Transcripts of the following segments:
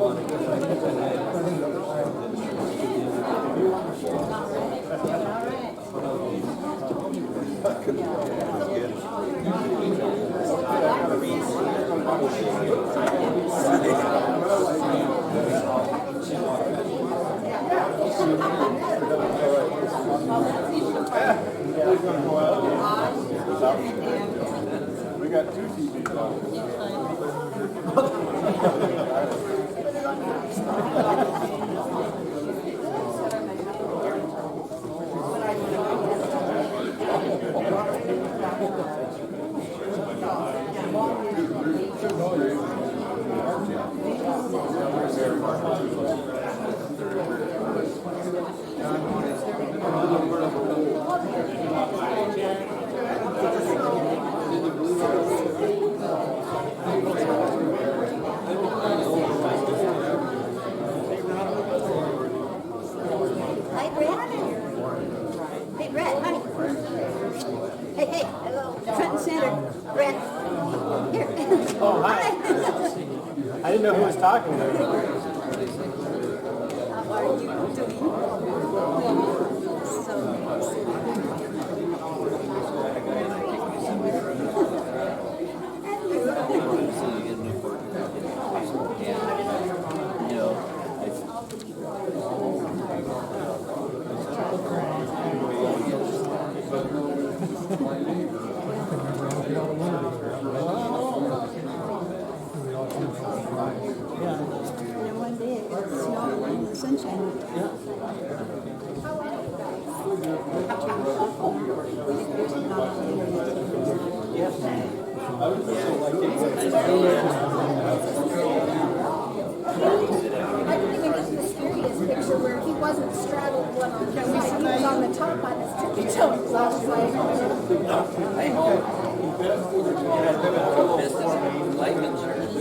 We got two TVs on. Oh, hi. I didn't know who was talking there. Where he wasn't straddled one on the side, he was on the top on his tippy toes. So I was like, Life insurance.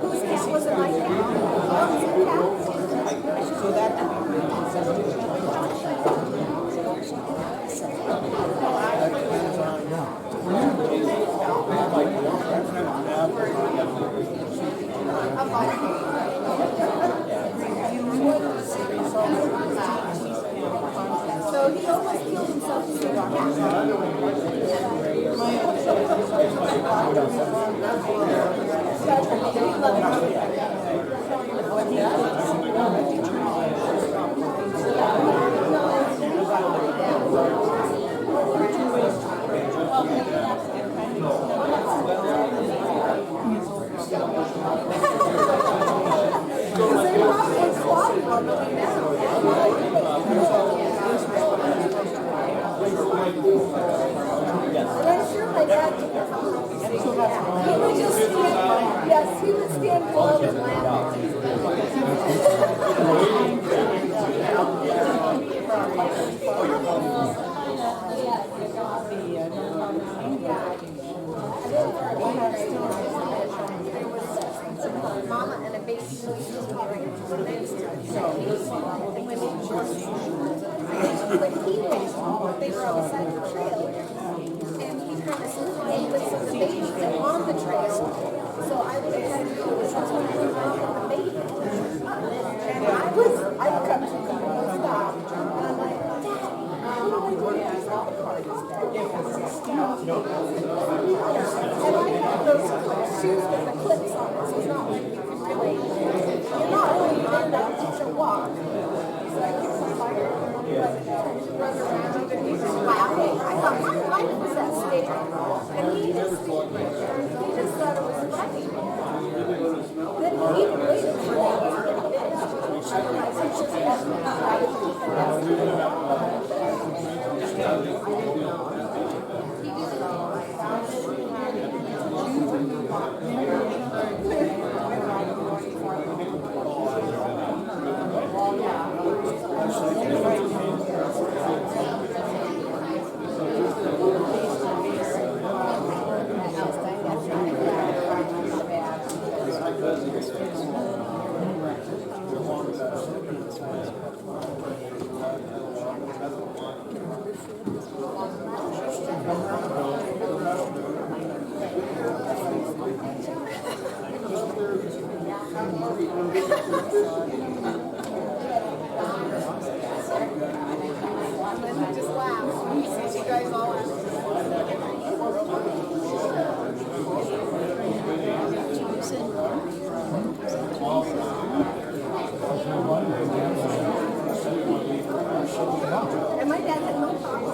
whose cat was it? My cat? Oh, was it cat? So that So he almost killed himself to save a cat. He would stand below and laugh. Mama and a baby was when he went, they were on the side of the trail, and he kind of played with some of the babies that were on the trail. So I was kind of doing something with the baby. And I come to him and stop. And I'm like, Dad, you know what we're doing? And I have those shoes with the clips on it, so it's not like you can really, you're not really in that to walk. So I get some fire and I'm like, run around and he's just laughing. I thought, my life was at stake. And he just thought it was funny. Then he waited for me to finish. Otherwise, he just left me. Just laugh. You guys all laugh. And my dad had no problem.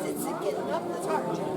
It's getting up, it's hard.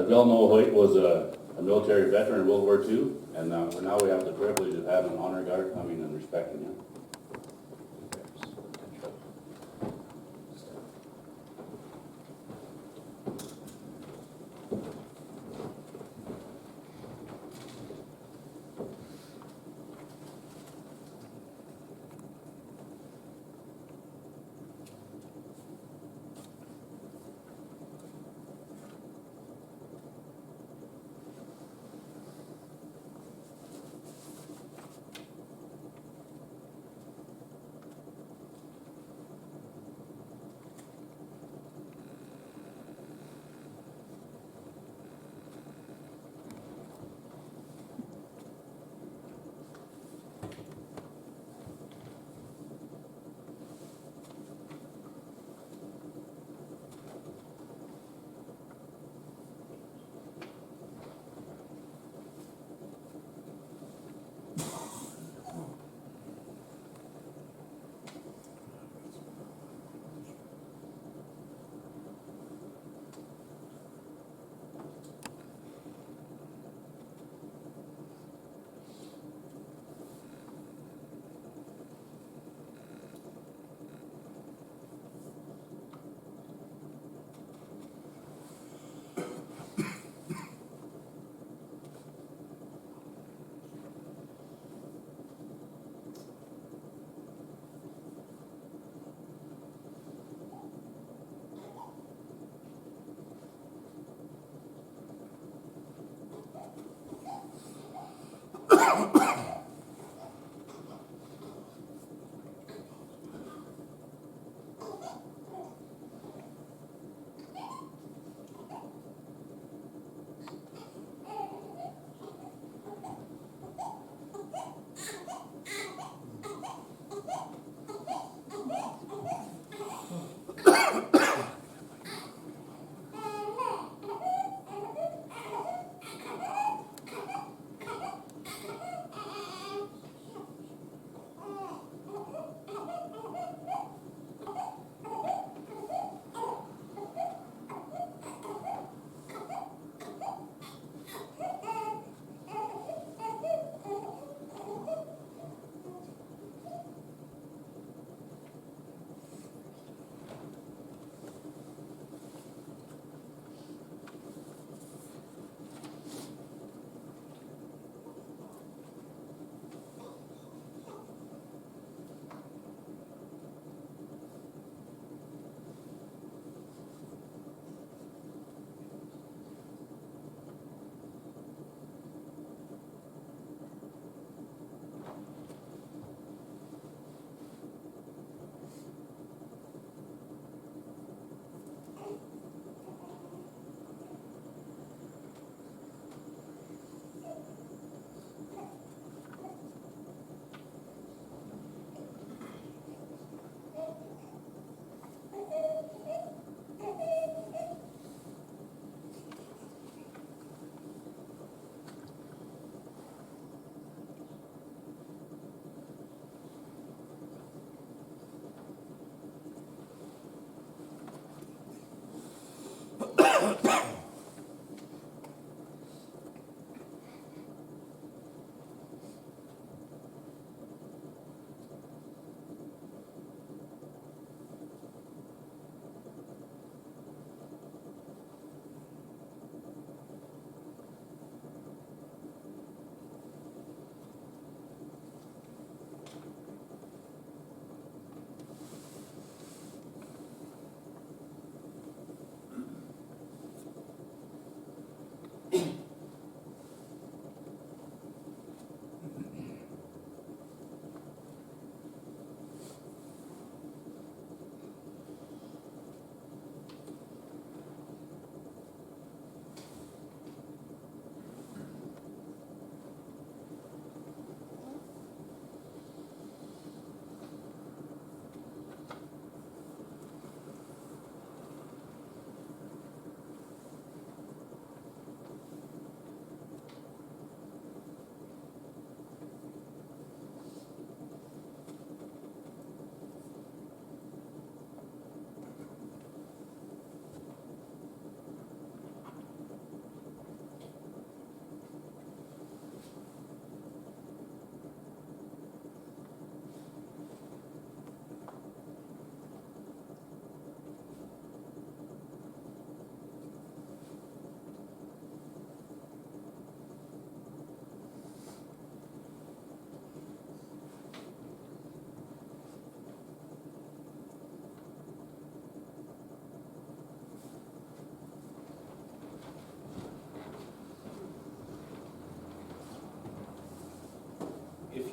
As we all know, Hoyt was a military veteran in World War II, and now we have the privilege of having an honor guard coming and respecting him.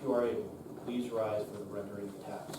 you are able, please rise for the rendering of taps.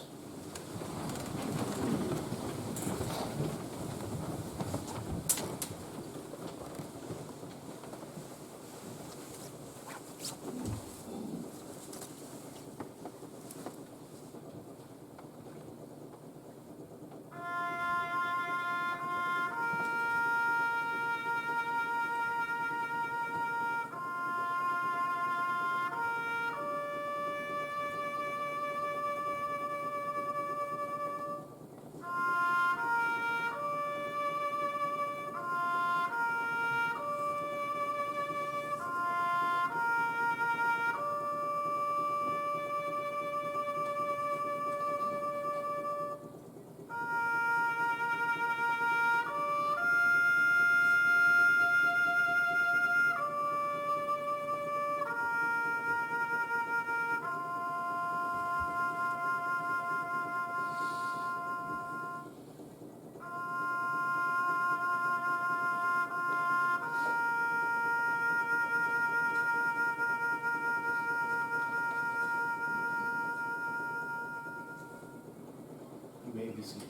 You may be seated.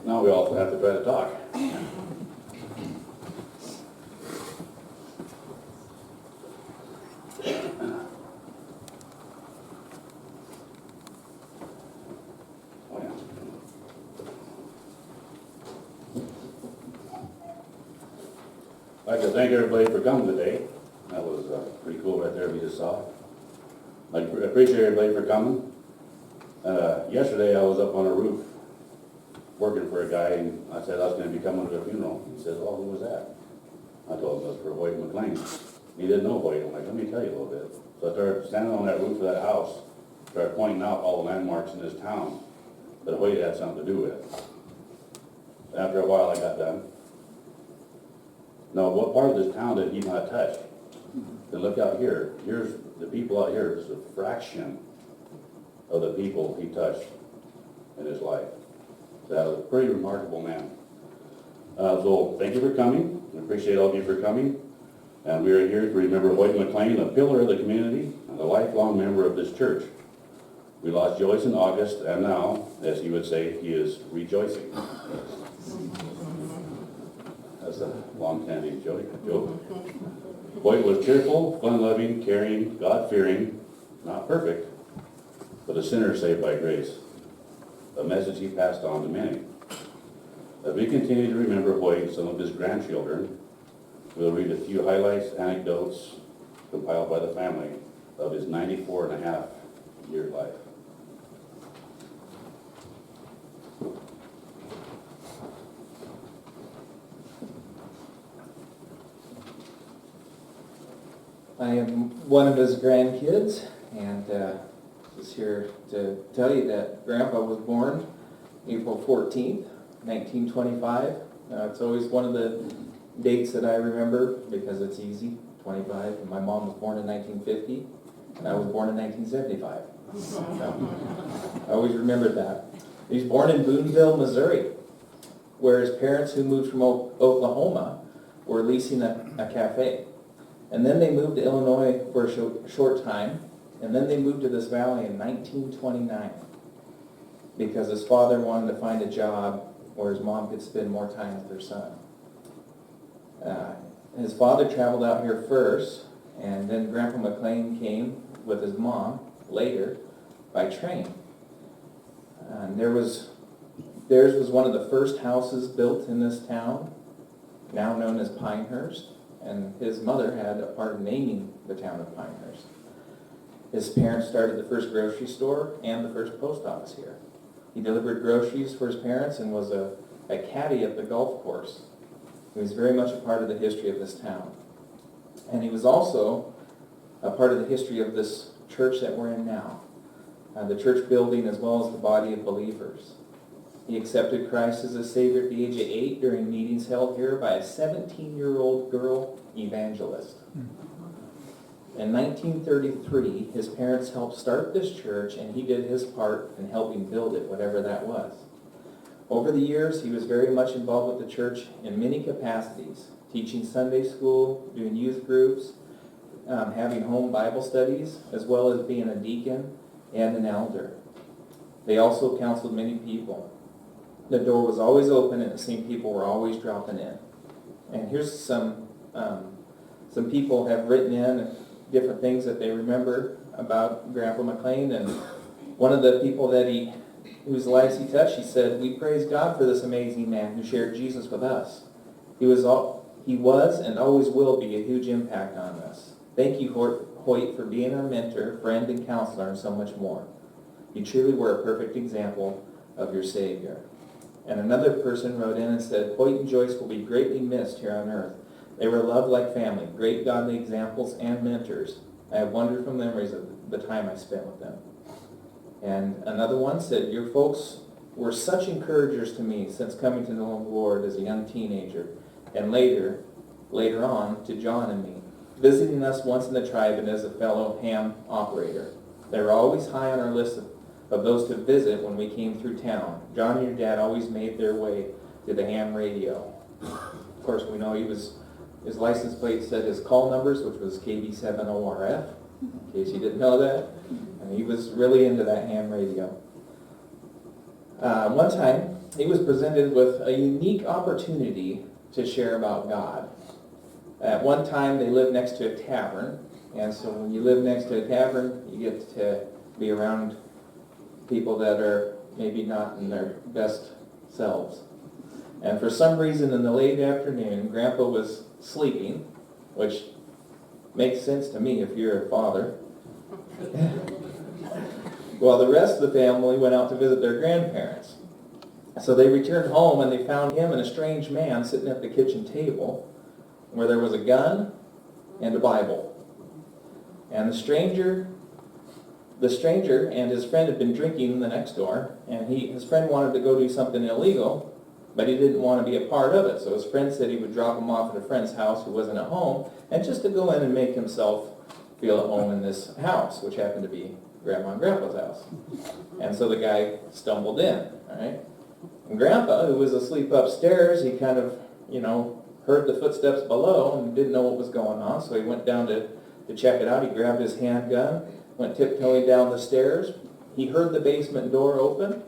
Now we also have to try to talk. Oh, yeah. I'd like to thank everybody for coming today. That was pretty cool right there, we just saw. I appreciate everybody for coming. Yesterday I was up on a roof working for a guy, and I said I was going to be coming to a funeral. He says, "Oh, who was that?" I told him it was for Hoyt McLean. He didn't know Hoyt. I'm like, "Let me tell you a little bit." So I started standing on that roof of that house, started pointing out all the landmarks in this town that Hoyt had something to do with. After a while I got done. Now, what part of this town did he not touch? Then look out here. Here's the people out here. This is a fraction of the people he touched in his life. That was a pretty remarkable man. So thank you for coming. I appreciate all of you for coming. And we are here to remember Hoyt McLean, a pillar of the community and a lifelong member of this church. We lost Joyce in August, and now, as he would say, he is rejoicing. That's a long-standing joke. Hoyt was cheerful, fun-loving, caring, God-fearing, not perfect, but a sinner saved by grace. A message he passed on to many. As we continue to remember Hoyt and some of his grandchildren, we'll read a few highlights, anecdotes compiled by the family of his 94-and-a-half-year life. I am one of his grandkids, and just here to tell you that Grandpa was born April 14th, 1925. It's always one of the dates that I remember because it's easy, 25. And my mom was born in 1950, and I was born in 1975. So, I always remembered that. He was born in Boonville, Missouri, where his parents, who moved from Oklahoma, were leasing a cafe. And then they moved to Illinois for a short time, and then they moved to this valley in 1929 because his father wanted to find a job where his mom could spend more time with her son. His father traveled out here first, and then Grandpa McLean came with his mom later by train. And theirs was one of the first houses built in this town, now known as Pinehurst, and his mother had a part in naming the town of Pinehurst. His parents started the first grocery store and the first post office here. He delivered groceries for his parents and was a caddy at the golf course. He was very much a part of the history of this town. And he was also a part of the history of this church that we're in now, the church building as well as the body of believers. He accepted Christ as a Savior at the age of 8 during meetings held here by a 17-year-old girl evangelist. In 1933, his parents helped start this church, and he did his part in helping build it, whatever that was. Over the years, he was very much involved with the church in many capacities, teaching Sunday school, doing youth groups, having home Bible studies, as well as being a deacon and an elder. They also counseled many people. The door was always open, and it seemed people were always dropping in. And here's some people have written in different things that they remember about Grandpa McLean, and one of the people whose lives he touched, he said, "We praise God for this amazing man who shared Jesus with us. He was and always will be a huge impact on us. Thank you, Hoyt, for being our mentor, friend, and counselor, and so much more. You truly were a perfect example of your Savior." And another person wrote in and said, "Hoyt and Joyce will be greatly missed here on earth. They were loved like family, great godly examples and mentors. I have wonderful memories of the time I spent with them." And another one said, "Your folks were such encouragers to me since coming to know the Lord as a young teenager, and later on to John and me, visiting us once in the tribe and as a fellow ham operator. They were always high on our list of those to visit when we came through town. John and your dad always made their way to the ham radio." Of course, we know his license plate said his call numbers, which was KB70RF, in case you didn't know that. And he was really into that ham radio. One time, he was presented with a unique opportunity to share about God. At one time, they lived next to a tavern, and so when you live next to a tavern, you get to be around people that are maybe not in their best selves. And for some reason, in the late afternoon, Grandpa was sleeping, which makes sense to me if you're a father, while the rest of the family went out to visit their grandparents. So they returned home and they found him and a strange man sitting at the kitchen table where there was a gun and a Bible. And the stranger and his friend had been drinking the next door, and his friend wanted to go do something illegal, but he didn't want to be a part of it. So his friend said he would drop him off at a friend's house who wasn't at home, and just to go in and make himself feel at home in this house, which happened to be Grandma and Grandpa's house. And so the guy stumbled in, all right? And Grandpa, who was asleep upstairs, he kind of, heard the footsteps below and didn't know what was going on, so he went down to check it out. He grabbed his handgun, went tiptoeing down the stairs. He heard the basement door open,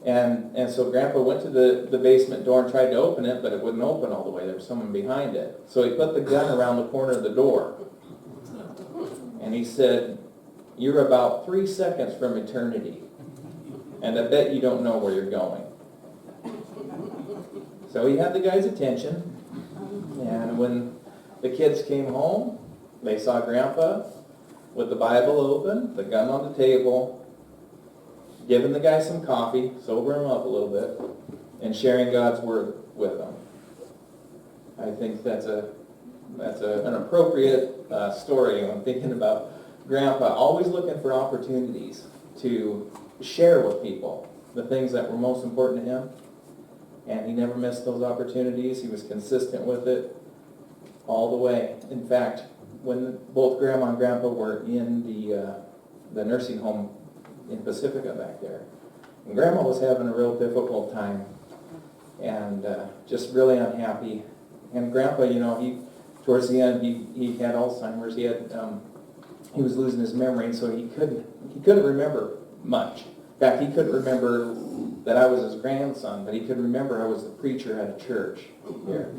and so Grandpa went to the basement door and tried to open it, but it wouldn't open all the way. There was someone behind it. So he put the gun around the corner of the door, and he said, "You're about 3 seconds from eternity, and I bet you don't know where you're going." So he had the guy's attention, and when the kids came home, they saw Grandpa with the Bible open, the gun on the table, giving the guy some coffee, sober him up a little bit, and sharing God's Word with him. I think that's an appropriate story. I'm thinking about Grandpa always looking for opportunities to share with people the things that were most important to him, and he never missed those opportunities. He was consistent with it all the way. In fact, when both Grandma and Grandpa were in the nursing home in Pacifica back there, and Grandma was having a real difficult time and just really unhappy. And Grandpa, towards the end, he had Alzheimer's. He was losing his memory, and so he couldn't remember much. In fact, he couldn't remember that I was his grandson, but he could remember I was the preacher at a church here.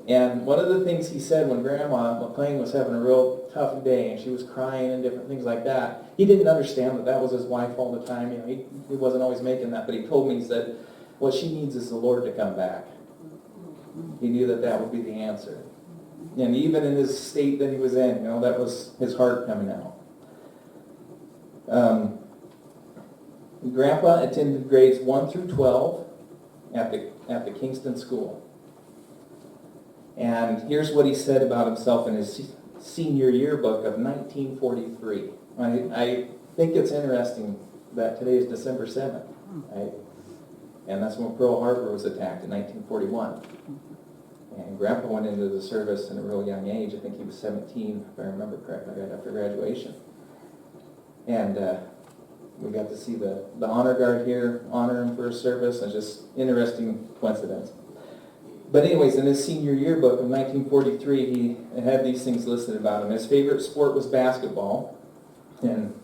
And one of the things he said when Grandma McLean was having a real tough day and she was crying and different things like that, he didn't understand that was his wife all the time. He wasn't always making that, but he told me, he said, what she needs is the Lord to come back. He knew that that would be the answer. And even in his state that he was in, you know, that was his heart coming out. Grandpa attended grades 1 through 12 at the Kingston School. And here's what he said about himself in his senior yearbook of 1943. I think it's interesting that today is December 7th, right? And that's when Pearl Harbor was attacked in 1941. And Grandpa went into the service in a real young age. I think he was 17, if I remember correctly, right after graduation. And we got to see the honor guard here honor him for his service. It's just interesting coincidence. But anyways, in his senior yearbook of 1943, he had these things listed about him. His favorite sport was basketball. And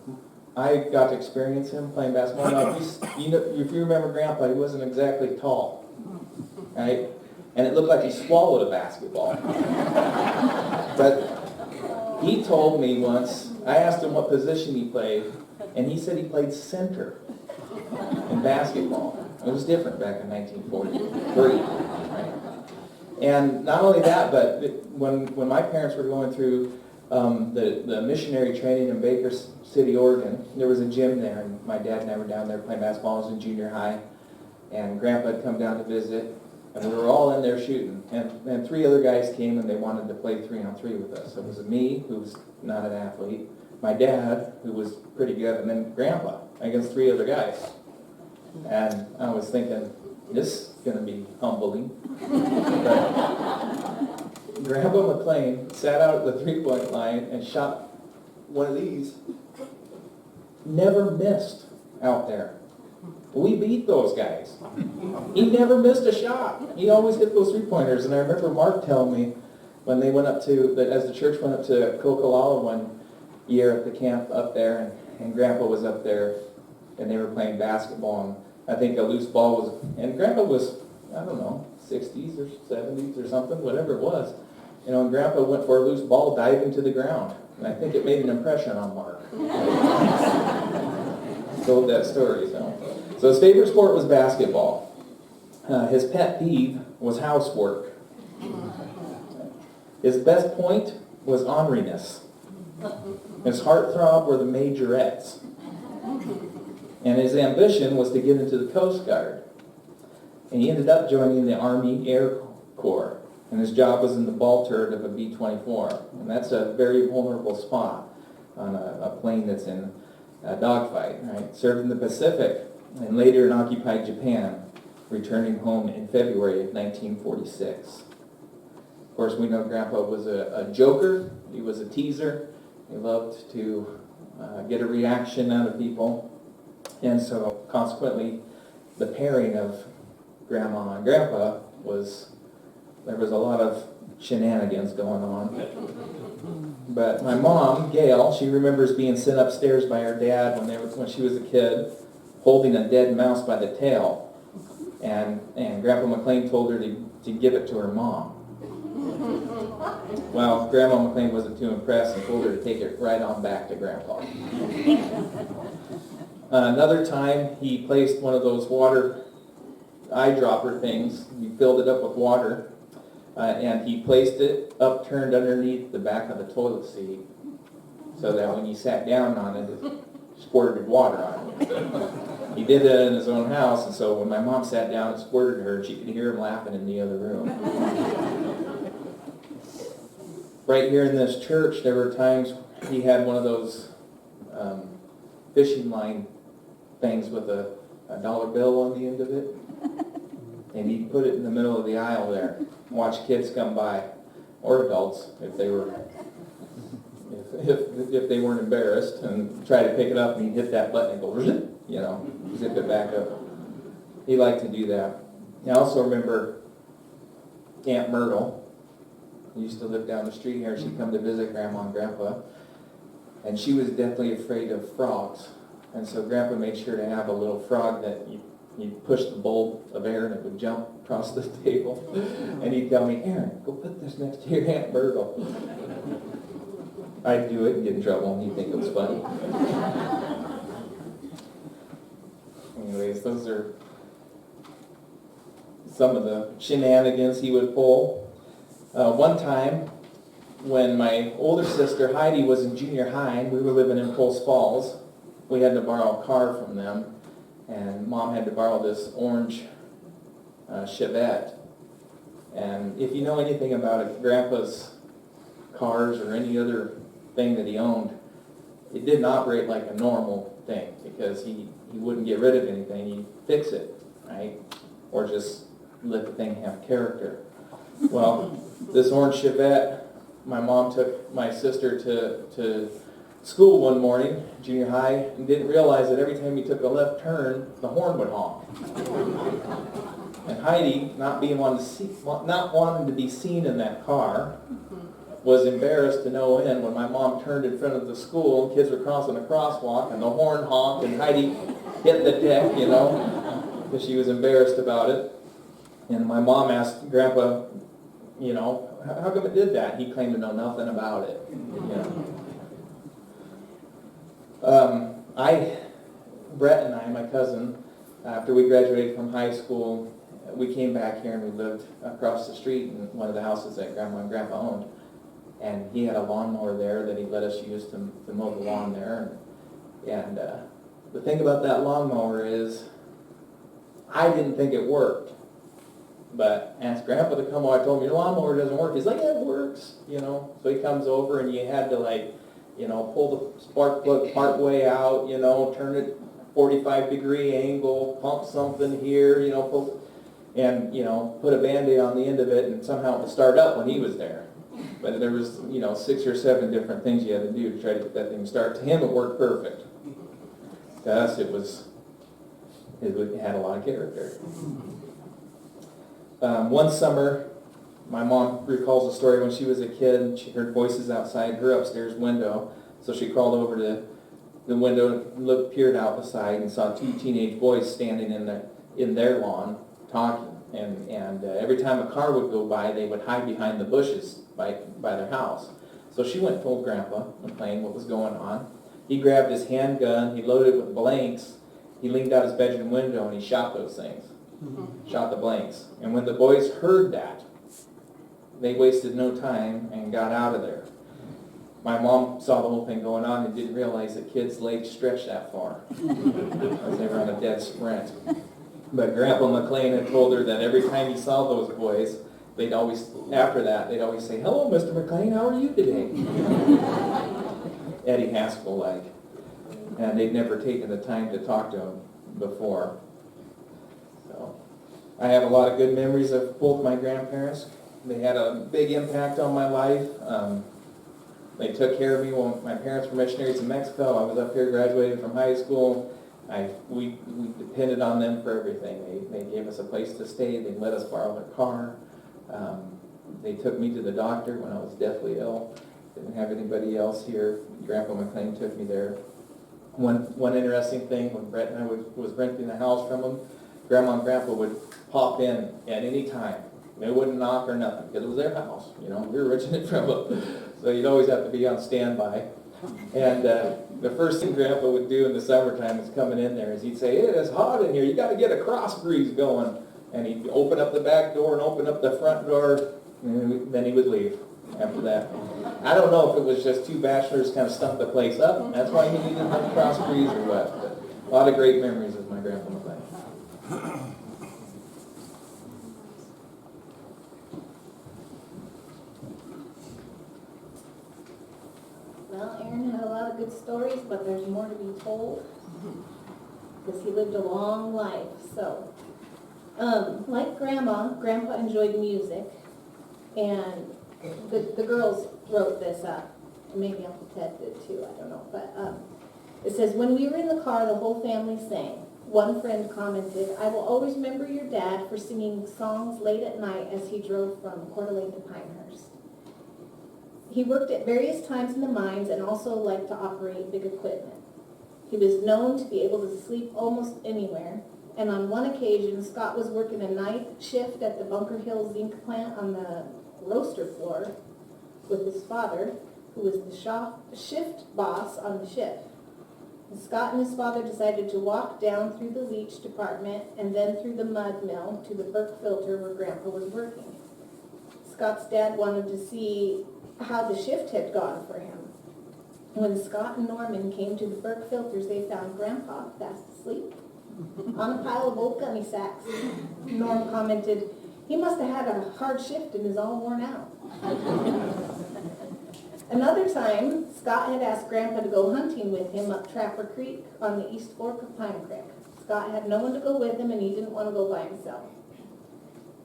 I got to experience him playing basketball. Now, if you remember Grandpa, he wasn't exactly tall, right? And it looked like he swallowed a basketball. But he told me once, I asked him what position he played, and he said he played center in basketball. It was different back in 1943, right? And not only that, but when my parents were going through the missionary training in Baker City, Oregon, there was a gym there, and my dad and I were down there playing basketball. I was in junior high, and Grandpa had come down to visit, and we were all in there shooting. And 3 other guys came, and they wanted to play 3-on-3 with us. So it was me, who was not an athlete, my dad, who was pretty good, and then Grandpa against 3 other guys. And I was thinking, this is going to be humbling. But Grandpa McLean sat out at the three-point line and shot one of these. Never missed out there. We beat those guys. He never missed a shot. He always hit those three-pointers. And I remember Mark telling me when they went up to, as the church went up to Kokolala one year at the camp up there, and Grandpa was up there, and they were playing basketball, and I think a loose ball was, and Grandpa was, I don't know, 60s or 70s or something, whatever it was. You know, and Grandpa went for a loose ball, diving to the ground. And I think it made an impression on Mark. Told that story, so. So his favorite sport was basketball. His pet peeve was housework. His best point was orneriness. His heartthrob were the majorettes. And his ambition was to get into the Coast Guard. And he ended up joining the Army Air Corps. And his job was in the ball turret of a B-24. And that's a very vulnerable spot on a plane that's in a dogfight, right? Served in the Pacific and later in occupied Japan, returning home in February of 1946. Of course, we know Grandpa was a joker. He was a teaser. He loved to get a reaction out of people. And so, consequently, the pairing of Grandma and Grandpa there was a lot of shenanigans going on. But my mom, Gail, she remembers being sent upstairs by her dad when she was a kid, holding a dead mouse by the tail. And Grandpa McLean told her to give it to her mom. Well, Grandma McLean wasn't too impressed and told her to take it right on back to Grandpa. Another time, he placed one of those water eyedropper things. He filled it up with water, and he placed it upturned underneath the back of the toilet seat so that when you sat down on it, it squirted water on you. He did that in his own house, and so when my mom sat down and squirted her, she could hear him laughing in the other room. Right here in this church, there were times he had one of those fishing line things with a dollar bill on the end of it. And he'd put it in the middle of the aisle there. Watch kids come by, or adults, if they weren't embarrassed, and try to pick it up, and he'd hit that button and go, you know, zip it back up. He liked to do that. I also remember Aunt Myrtle. Who used to live down the street here. She'd come to visit Grandma and Grandpa, and she was deathly afraid of frogs. And so Grandpa made sure to have a little frog that you'd push the bowl of air and it would jump across the table. And he'd tell me, Aaron, go put this next to your Aunt Myrtle. I'd do it and get in trouble, and he'd think it was funny. Anyways, those are some of the shenanigans he would pull. One time, when my older sister Heidi was in junior high, we were living in Post Falls. We had to borrow a car from them, and Mom had to borrow this orange Chevette. And if you know anything about it, Grandpa's cars or any other thing that he owned, it didn't operate like a normal thing because he wouldn't get rid of anything, he'd fix it, right? Or just let the thing have character. Well, this orange Chevette, my mom took my sister to school one morning, junior high, and didn't realize that every time he took a left turn, the horn would honk. And Heidi, not wanting to be seen in that car, was embarrassed to no end when my mom turned in front of the school and kids were crossing a crosswalk and the horn honked and Heidi hit the deck, because she was embarrassed about it. And my mom asked Grandpa, how come it did that? He claimed to know nothing about it. Brett and I, my cousin, after we graduated from high school, we came back here and we lived across the street in one of the houses that Grandma and Grandpa owned. And he had a lawnmower there that he let us use to mow the lawn there. And the thing about that lawnmower is, I didn't think it worked. But asked Grandpa to come over. I told him, your lawnmower doesn't work. He's like, yeah, it works, So he comes over and you had to pull the spark plug part way out, turn it 45-degree angle, pump something here, and put a Band-Aid on the end of it, and somehow it would start up when he was there. But there was, 6 or 7 different things you had to do to try to get that thing to start. To him, it worked perfect. To us, it had a lot of character. One summer, my mom recalls a story when she was a kid, and she heard voices outside her upstairs window. So she crawled over to the window and peered out the side and saw 2 teenage boys standing in their lawn talking. And every time a car would go by, they would hide behind the bushes by their house. So she went and told Grandpa McLean what was going on. He grabbed his handgun, he loaded it with blanks, he leaned out his bedroom window and he shot those things. Shot the blanks. And when the boys heard that, they wasted no time and got out of there. My mom saw the whole thing going on and didn't realize that kids' legs stretched that far. Because they were on a dead sprint. But Grandpa McLean had told her that every time he saw those boys, after that, they'd always say, hello, Mr. McLean, how are you today? Eddie Haskell-like. And they'd never taken the time to talk to him before. So I have a lot of good memories of both my grandparents. They had a big impact on my life. They took care of me when my parents were missionaries in Mexico. I was up here graduating from high school. We depended on them for everything. They gave us a place to stay. They let us borrow their car. They took me to the doctor when I was deathly ill. Didn't have anybody else here. Grandpa McLean took me there. One interesting thing, when Brett and I was renting the house from them, Grandma and Grandpa would pop in at any time. They wouldn't knock or nothing because it was their house. We were renting it from them. So you'd always have to be on standby. And the first thing Grandpa would do in the summertime is coming in there is he'd say, it is hot in here, you got to get a cross breeze going. And he'd open up the back door and open up the front door, and then he would leave after that. I don't know if it was just 2 bachelors kind of stumped the place up, that's why he needed a cross breeze or what. But a lot of great memories of my Grandpa McLean. Well, Aaron had a lot of good stories, but there's more to be told. Because he lived a long life, so. Like Grandma, Grandpa enjoyed music. And the girls wrote this up. Maybe Uncle Ted did too, I don't know. But it says, when we were in the car, the whole family sang. One friend commented, I will always remember your dad for singing songs late at night as he drove from Coeur d'Alene to Pinehurst. He worked at various times in the mines and also liked to operate big equipment. He was known to be able to sleep almost anywhere, and on one occasion, Scott was working a night shift at the Bunker Hill zinc plant on the roaster floor with his father, who was the shift boss on the shift. Scott and his father decided to walk down through the leach department and then through the mud mill to the Burke filter where Grandpa was working. Scott's dad wanted to see how the shift had gone for him. When Scott and Norman came to the Burke filters, they found Grandpa fast asleep on a pile of old gunny sacks. Norm commented, "He must have had a hard shift and is all worn out." Another time, Scott had asked Grandpa to go hunting with him up Trapper Creek on the East Fork of Pine Creek. Scott had no one to go with him and he didn't want to go by himself.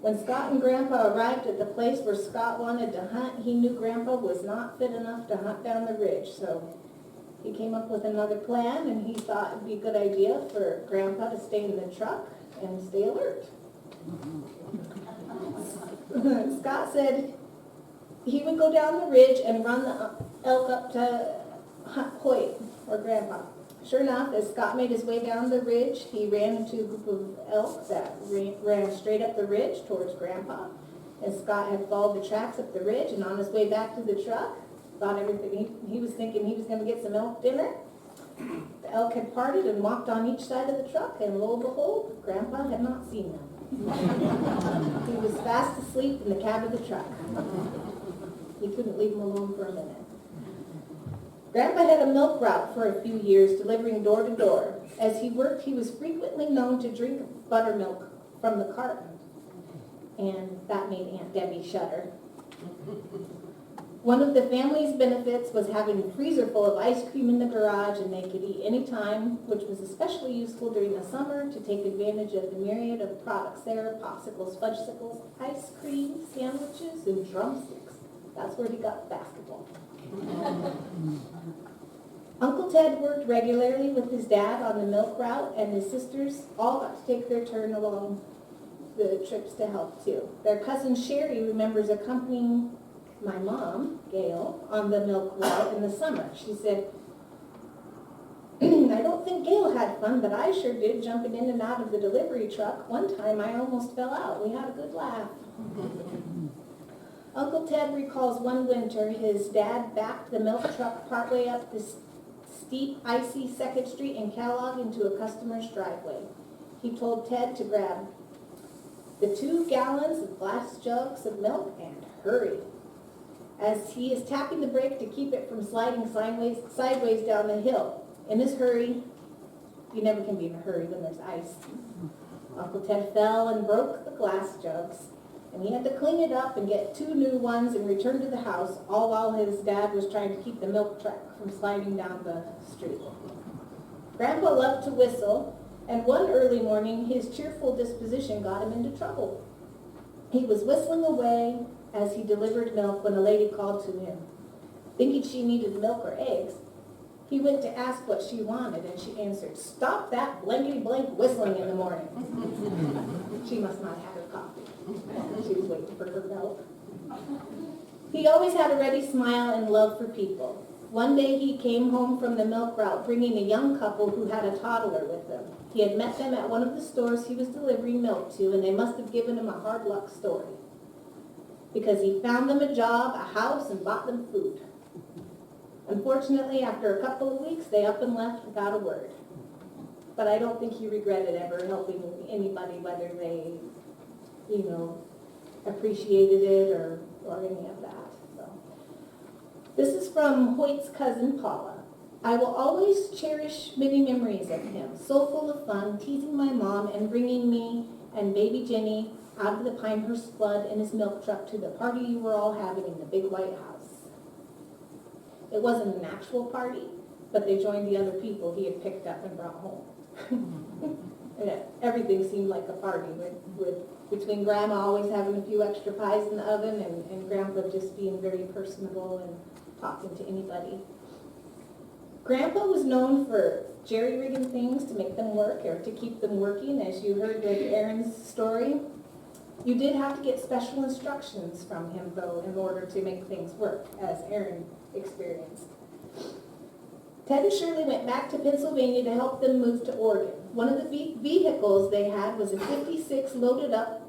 When Scott and Grandpa arrived at the place where Scott wanted to hunt, he knew Grandpa was not fit enough to hunt down the ridge, so he came up with another plan, and he thought it'd be a good idea for Grandpa to stay in the truck and stay alert. Scott said he would go down the ridge and run the elk up to Hoyt, or Grandpa. Sure enough, as Scott made his way down the ridge, he ran into a group of elk that ran straight up the ridge towards Grandpa. And Scott had followed the tracks up the ridge, and on his way back to the truck, thought everything, he was thinking he was going to get some elk dinner. The elk had parted and walked on each side of the truck, and lo and behold, Grandpa had not seen them. He was fast asleep in the cab of the truck. He couldn't leave him alone for a minute. Grandpa had a milk route for a few years, delivering door to door. As he worked, he was frequently known to drink buttermilk from the carton, and that made Aunt Debbie shudder. One of the family's benefits was having a freezer full of ice cream in the garage, and they could eat any time, which was especially useful during the summer to take advantage of the myriad of products there: popsicles, fudgesicles, ice cream, sandwiches, and drumsticks. That's where he got the basketball. Uncle Ted worked regularly with his dad on the milk route, and his sisters all got to take their turn along the trips to help too. Their cousin Sherry remembers accompanying my mom, Gail, on the milk route in the summer. She said, "I don't think Gail had fun, but I sure did, jumping in and out of the delivery truck. One time I almost fell out. We had a good laugh." Uncle Ted recalls one winter his dad backed the milk truck partway up this steep, icy 2nd Street in Kellogg into a customer's driveway. He told Ted to grab the 2 gallons of glass jugs of milk and hurry. As he is tapping the brake to keep it from sliding sideways down the hill. In his hurry, you never can be in a hurry when there's ice. Uncle Ted fell and broke the glass jugs, and he had to clean it up and get 2 new ones and return to the house, all while his dad was trying to keep the milk truck from sliding down the street. Grandpa loved to whistle, and one early morning his cheerful disposition got him into trouble. He was whistling away as he delivered milk when a lady called to him. Thinking she needed milk or eggs, he went to ask what she wanted, and she answered, "Stop that blankety-blank whistling in the morning." She must not have her coffee. She was waiting for her milk. He always had a ready smile and love for people. One day he came home from the milk route bringing a young couple who had a toddler with them. He had met them at one of the stores he was delivering milk to, and they must have given him a hard luck story, because he found them a job, a house, and bought them food. Unfortunately, after a couple of weeks, they up and left without a word. But I don't think he regretted ever helping anybody, whether they, appreciated it or any of that. So, this is from Hoyt's cousin Paula. "I will always cherish many memories of him, so full of fun, teasing my mom and bringing me and baby Jenny out of the Pinehurst flood in his milk truck to the party you were all having in the big white house." It wasn't an actual party, but they joined the other people he had picked up and brought home. And everything seemed like a party, between Grandma always having a few extra pies in the oven and Grandpa just being very personable and talking to anybody. Grandpa was known for jerry-rigging things to make them work or to keep them working, as you heard with Aaron's story. You did have to get special instructions from him, though, in order to make things work, as Aaron experienced. Ted and Shirley went back to Pennsylvania to help them move to Oregon. One of the vehicles they had was a 56 loaded up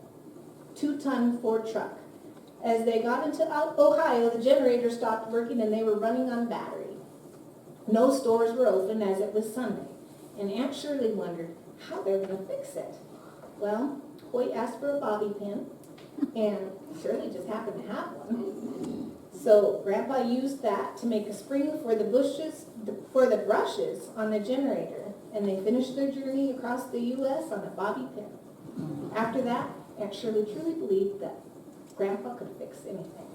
2-ton Ford truck. As they got into Ohio, the generator stopped working and they were running on battery. No stores were open as it was Sunday, and Aunt Shirley wondered how they were gonna fix it. Well, Hoyt asked for a bobby pin, and Shirley just happened to have one. So Grandpa used that to make a spring for the brushes on the generator, and they finished their journey across the U.S. on a bobby pin. After that, Aunt Shirley truly believed that Grandpa could fix anything.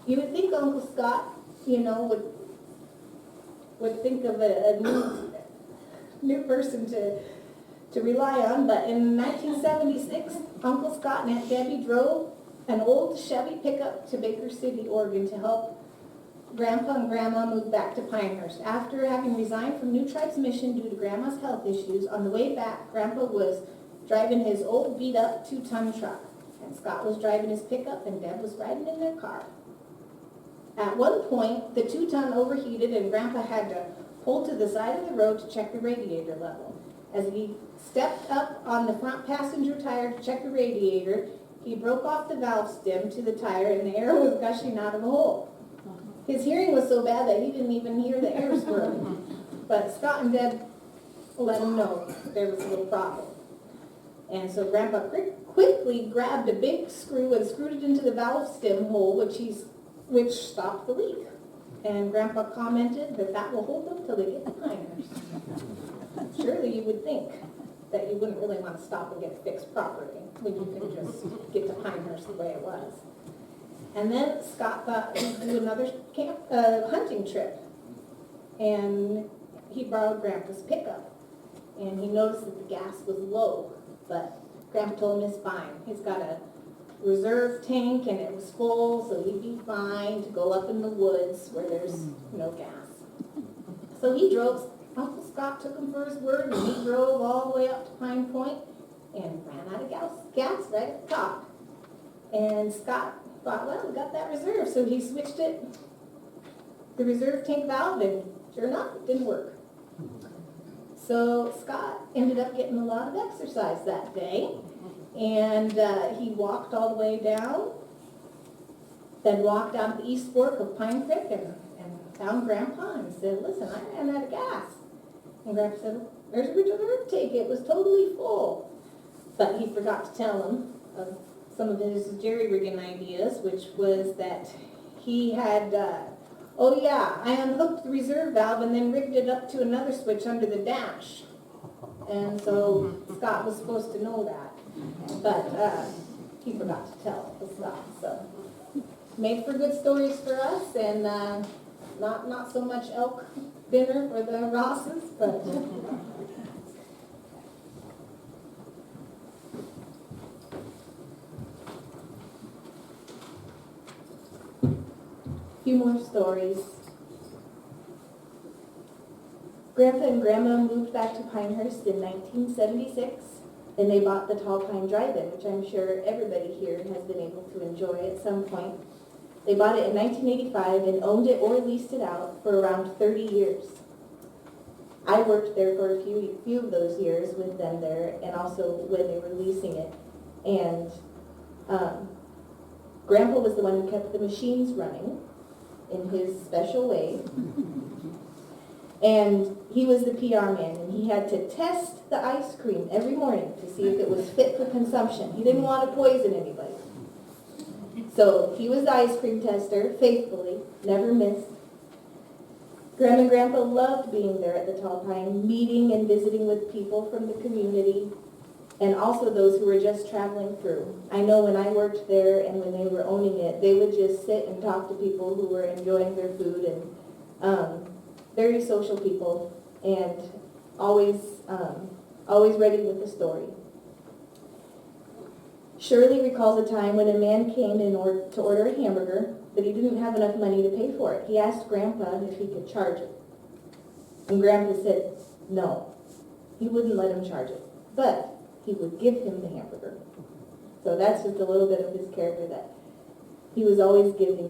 You would think Uncle Scott, would think of a new person to rely on, but in 1976, Uncle Scott and Aunt Debbie drove an old Chevy pickup to Baker City, Oregon to help Grandpa and Grandma move back to Pinehurst. After having resigned from New Tribes Mission due to Grandma's health issues, on the way back, Grandpa was driving his old beat-up 2-ton truck, and Scott was driving his pickup and Deb was riding in their car. At one point, the 2-ton overheated and Grandpa had to pull to the side of the road to check the radiator level. As he stepped up on the front passenger tire to check the radiator, he broke off the valve stem to the tire and the air was gushing out of the hole. His hearing was so bad that he didn't even hear the air swirling. But Scott and Deb let him know there was a little problem. And so Grandpa quickly grabbed a big screw and screwed it into the valve stem hole, which stopped the leak. And Grandpa commented that will hold them till they get to Pinehurst. Surely you would think that you wouldn't really want to stop and get it fixed properly when you could just get to Pinehurst the way it was. And then Scott thought he'd do another hunting trip. And he borrowed Grandpa's pickup. And he noticed that the gas was low, but Grandpa told him it's fine. He's got a reserve tank and it was full, so he'd be fine to go up in the woods where there's no gas. So he drove. Uncle Scott took him for his word, and he drove all the way up to Pine Point and ran out of gas right at the top. And Scott thought, well, we got that reserve, so he switched the reserve tank valve, and sure enough, it didn't work. So Scott ended up getting a lot of exercise that day, and he walked all the way down, then walked down the East Fork of Pine Creek and found Grandpa and said, listen, I ran out of gas. And Grandpa said, there's a reserve tank, it was totally full. But he forgot to tell him of some of his jerry-rigging ideas, which was that he had, I unhooked the reserve valve and then rigged it up to another switch under the dash. And so Scott was supposed to know that, but he forgot to tell Scott. So made for good stories for us, and not so much elk dinner for the Rosses, but a few more stories. Grandpa and Grandma moved back to Pinehurst in 1976, and they bought the Tall Pine Drive-In, which I'm sure everybody here has been able to enjoy at some point. They bought it in 1985 and owned it or leased it out for around 30 years. I worked there for a few of those years with them there, and also when they were leasing it. And Grandpa was the one who kept the machines running in his special way. And he was the PR man, and he had to test the ice cream every morning to see if it was fit for consumption. He didn't want to poison anybody. So he was the ice cream tester, faithfully, never missed. Grandma and Grandpa loved being there at the Tall Pine, meeting and visiting with people from the community, and also those who were just traveling through. I know when I worked there and when they were owning it, they would just sit and talk to people who were enjoying their food, and very social people, and always ready with a story. Shirley recalls a time when a man came in to order a hamburger, but he didn't have enough money to pay for it. He asked Grandpa if he could charge it. And Grandpa said no. He wouldn't let him charge it, but he would give him the hamburger. So that's just a little bit of his character, that he was always giving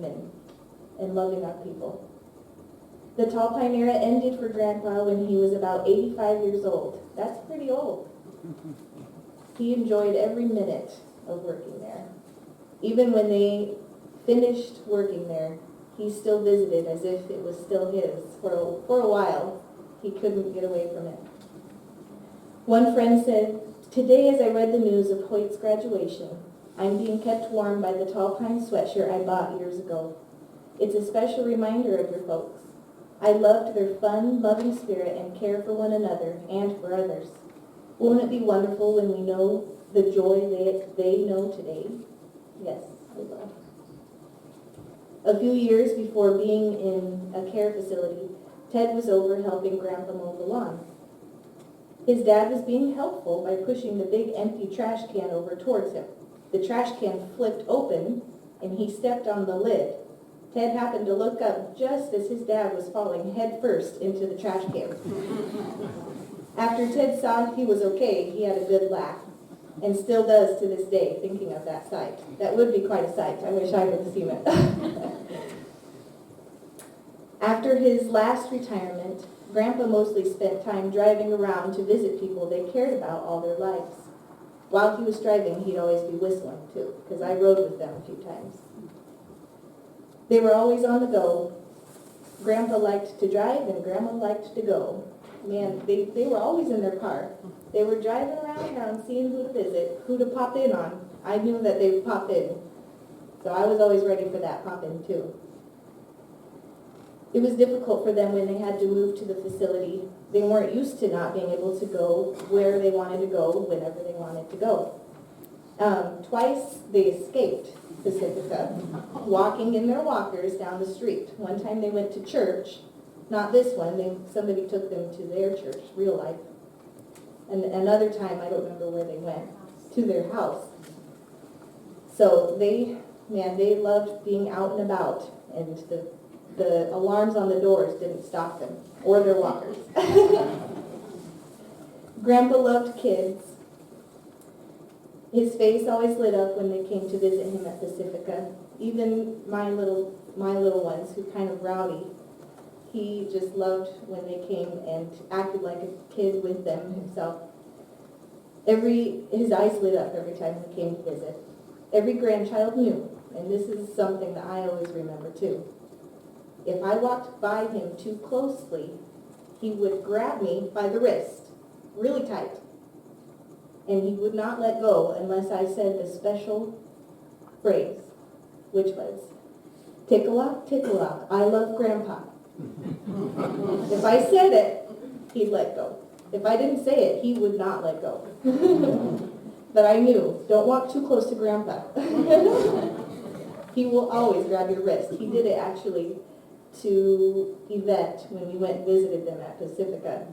and loving our people. The Tall Pine era ended for Grandpa when he was about 85 years old. That's pretty old. He enjoyed every minute of working there. Even when they finished working there, he still visited as if it was still his. For a while, he couldn't get away from it. One friend said, "Today as I read the news of Hoyt's graduation, I'm being kept warm by the tall pine sweatshirt I bought years ago. It's a special reminder of your folks. I loved their fun, loving spirit and care for one another and for others. Won't it be wonderful when we know the joy they know today?" Yes, it will. A few years before being in a care facility, Ted was over helping Grandpa mow the lawn. His dad was being helpful by pushing the big empty trash can over towards him. The trash can flipped open and he stepped on the lid. Ted happened to look up just as his dad was falling head first into the trash can. After Ted saw he was okay, he had a good laugh, and still does to this day, thinking of that sight. That would be quite a sight. I wish I would have seen it. After his last retirement, Grandpa mostly spent time driving around to visit people they cared about all their lives. While he was driving, he'd always be whistling, too, because I rode with them a few times. They were always on the go. Grandpa liked to drive, and Grandma liked to go. Man, they were always in their car. They were driving around town, seeing who to visit, who to pop in on. I knew that they would pop in, so I was always ready for that pop-in, too. It was difficult for them when they had to move to the facility. They weren't used to not being able to go where they wanted to go, whenever they wanted to go. Twice they escaped Pacifica, walking in their walkers down the street. One time they went to church, not this one, somebody took them to their church, real life. And another time, I don't remember where they went, to their house. So they loved being out and about, and the alarms on the doors didn't stop them, or their walkers. Grandpa loved kids. His face always lit up when they came to visit him at Pacifica. Even my little ones, who kind of rowdy, he just loved when they came and acted like a kid with them himself. His eyes lit up every time he came to visit. Every grandchild knew, and this is something that I always remember too. If I walked by him too closely, he would grab me by the wrist, really tight. And he would not let go unless I said the special phrase, which was, "Tickle-ock, I love Grandpa." If I said it, he'd let go. If I didn't say it, he would not let go. But I knew, don't walk too close to Grandpa. He will always grab your wrist. He did it actually to Yvette when we went and visited them at Pacifica.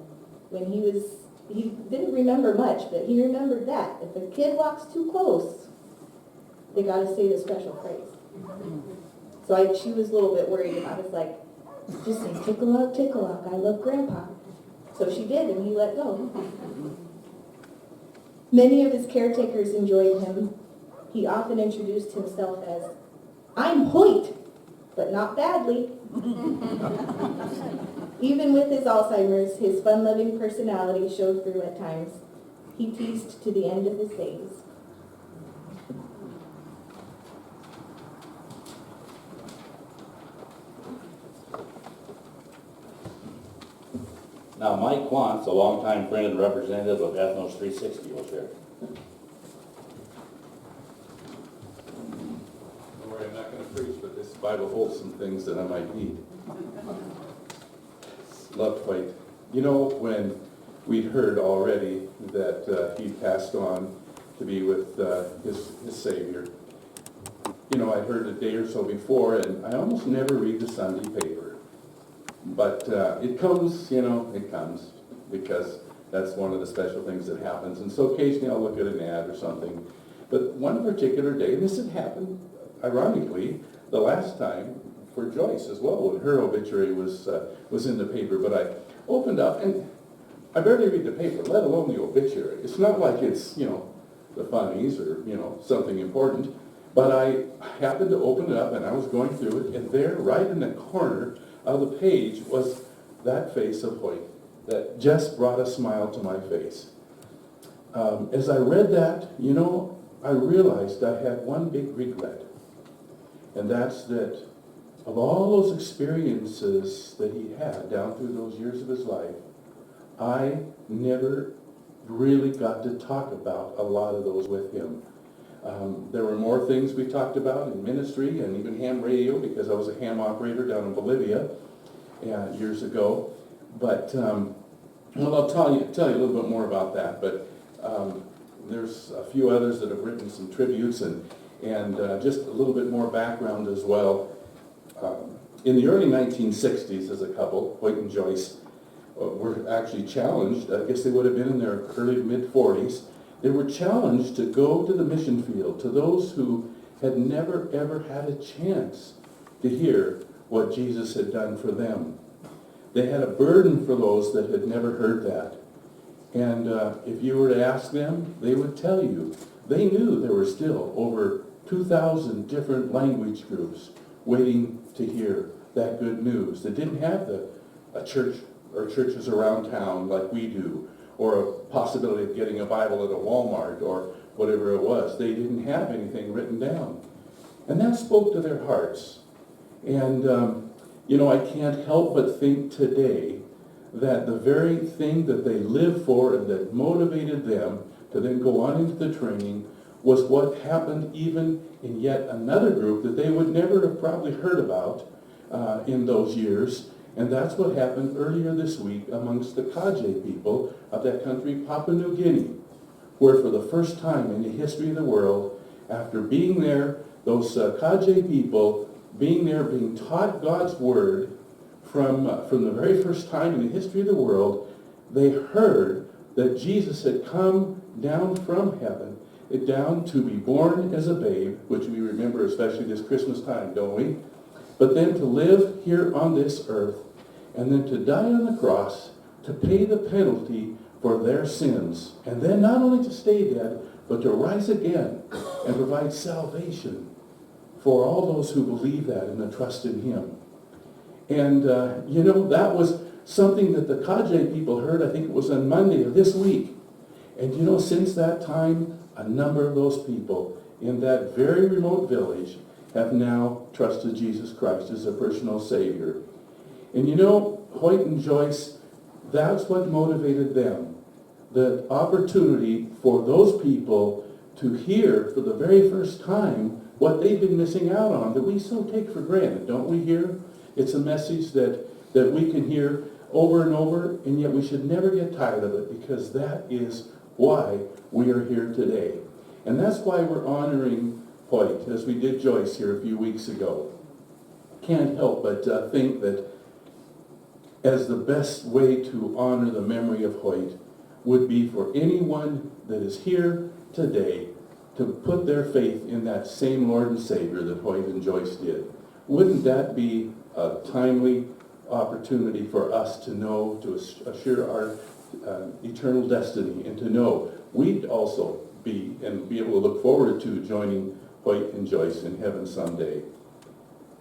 When he didn't remember much, but he remembered that. If a kid walks too close, they got to say the special phrase. So she was a little bit worried about it. It's like, just say, tickle-ock, I love Grandpa. So she did, and he let go. Many of his caretakers enjoyed him. He often introduced himself as, "I'm Hoyt, but not badly." Even with his Alzheimer's, his fun-loving personality showed through at times. He teased to the end of his days. Now, Mike Quantz, a longtime friend and representative of Ethnos 360, will share. Don't worry, I'm not going to preach, but this Bible holds some things that I might need. Loved Hoyt. You know, when we'd heard already that he passed on to be with his Savior, you know, I'd heard a day or so before, and I almost never read the Sunday paper. But it comes, it comes, because that's one of the special things that happens. And so occasionally I'll look at an ad or something. But one particular day, and this had happened, ironically, the last time for Joyce as well, when her obituary was in the paper. But I opened up, and I barely read the paper, let alone the obituary. It's not like it's, the funnies or, something important. But I happened to open it up, and I was going through it, and there, right in the corner of the page, was that face of Hoyt that just brought a smile to my face. As I read that, I realized I had one big regret, and that's that of all those experiences that he had down through those years of his life, I never really got to talk about a lot of those with him. There were more things we talked about in ministry and even ham radio, because I was a ham operator down in Bolivia years ago. But, well, I'll tell you a little bit more about that. But there's a few others that have written some tributes and just a little bit more background as well. In the early 1960s, as a couple, Hoyt and Joyce, were actually challenged. I guess they would have been in their early to mid-40s. They were challenged to go to the mission field, to those who had never ever had a chance to hear what Jesus had done for them. They had a burden for those that had never heard that. And if you were to ask them, they would tell you. They knew there were still over 2,000 different language groups waiting to hear that good news. They didn't have a church or churches around town like we do, or a possibility of getting a Bible at a Walmart or whatever it was. They didn't have anything written down. And that spoke to their hearts. And, I can't help but think today that the very thing that they lived for and that motivated them to then go on into the training was what happened even in yet another group that they would never have probably heard about in those years. And that's what happened earlier this week amongst the Kaje people of that country, Papua New Guinea, where for the first time in the history of the world, after being there, those Kaje people being there, being taught God's word from the very first time in the history of the world, they heard that Jesus had come down from heaven, down to be born as a babe, which we remember especially this Christmas time, don't we? But then to live here on this earth, and then to die on the cross to pay the penalty for their sins, and then not only to stay dead, but to rise again and provide salvation for all those who believe that and that trust in him. And, that was something that the Kaje people heard, I think it was on Monday of this week. And, since that time, a number of those people in that very remote village have now trusted Jesus Christ as their personal Savior. And Hoyt and Joyce, that's what motivated them. The opportunity for those people to hear for the very first time what they've been missing out on, that we so take for granted, don't we hear? It's a message that we can hear over and over, and yet we should never get tired of it, because that is why we are here today. And that's why we're honoring Hoyt, as we did Joyce here a few weeks ago. Can't help but think that as the best way to honor the memory of Hoyt would be for anyone that is here today to put their faith in that same Lord and Savior that Hoyt and Joyce did. Wouldn't that be a timely opportunity for us to know, to assure our eternal destiny, and to know we'd also be able to look forward to joining Hoyt and Joyce in heaven someday?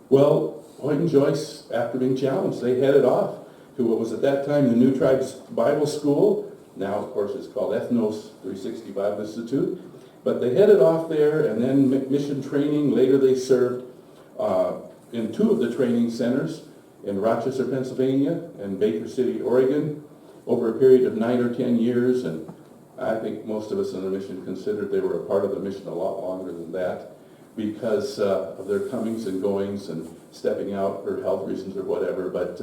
Well, Hoyt and Joyce, after being challenged, they headed off to what was at that time the New Tribes Bible School. Now, of course, it's called Ethnos 360 Bible Institute. But they headed off there, and then mission training. Later they served in two of the training centers in Rochester, Pennsylvania, and Baker City, Oregon, over a period of 9 or 10 years. And I think most of us in the mission considered they were a part of the mission a lot longer than that, because of their comings and goings and stepping out for health reasons or whatever. But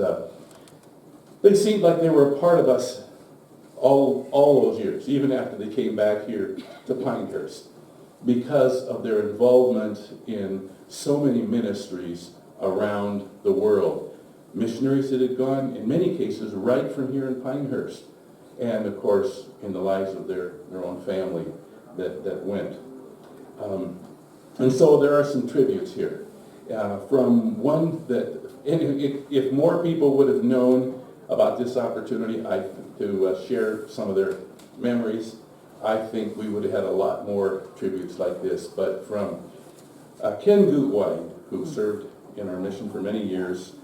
they seemed like they were a part of us all those years, even after they came back here to Pinehurst, because of their involvement in so many ministries around the world. Missionaries that had gone, in many cases, right from here in Pinehurst, and of course in the lives of their own family that went. And so there are some tributes here. From one that, if more people would have known about this opportunity to share some of their memories, I think we would have had a lot more tributes like this. But from Ken Gutwein, who served in our mission for many years,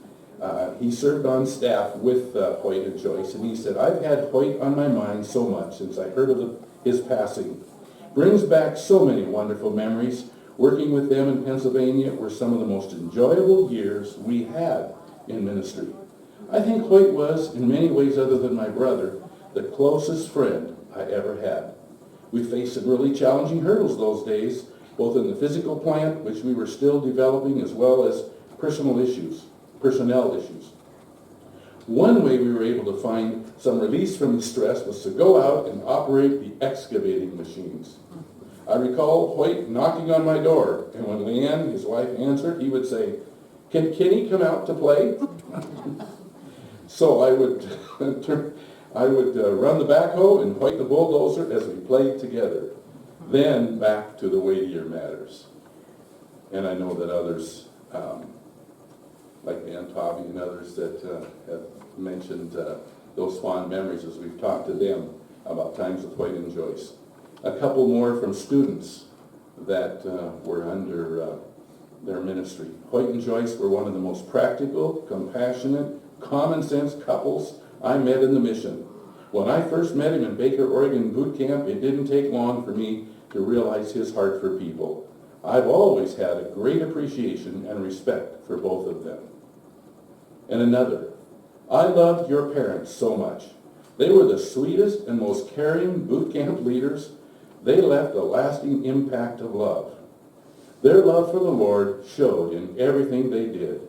he served on staff with Hoyt and Joyce, and he said, "I've had Hoyt on my mind so much since I heard of his passing. Brings back so many wonderful memories. Working with them in Pennsylvania were some of the most enjoyable years we had in ministry. I think Hoyt was, in many ways other than my brother, the closest friend I ever had. We faced some really challenging hurdles those days, both in the physical plant, which we were still developing, as well as personnel issues. One way we were able to find some release from the stress was to go out and operate the excavating machines. I recall Hoyt knocking on my door, and when Leanne, his wife, answered, he would say, "Can Kenny come out to play?" So I would run the backhoe and Hoyt the bulldozer as we played together. Then back to the weightier matters. And I know that others, like Dan Tobby and others that have mentioned those fond memories as we've talked to them about times with Hoyt and Joyce. A couple more from students that were under their ministry. Hoyt and Joyce were one of the most practical, compassionate, common sense couples I met in the mission. When I first met him in Baker, Oregon boot camp, it didn't take long for me to realize his heart for people. I've always had a great appreciation and respect for both of them. And another, I loved your parents so much. They were the sweetest and most caring boot camp leaders. They left a lasting impact of love. Their love for the Lord showed in everything they did.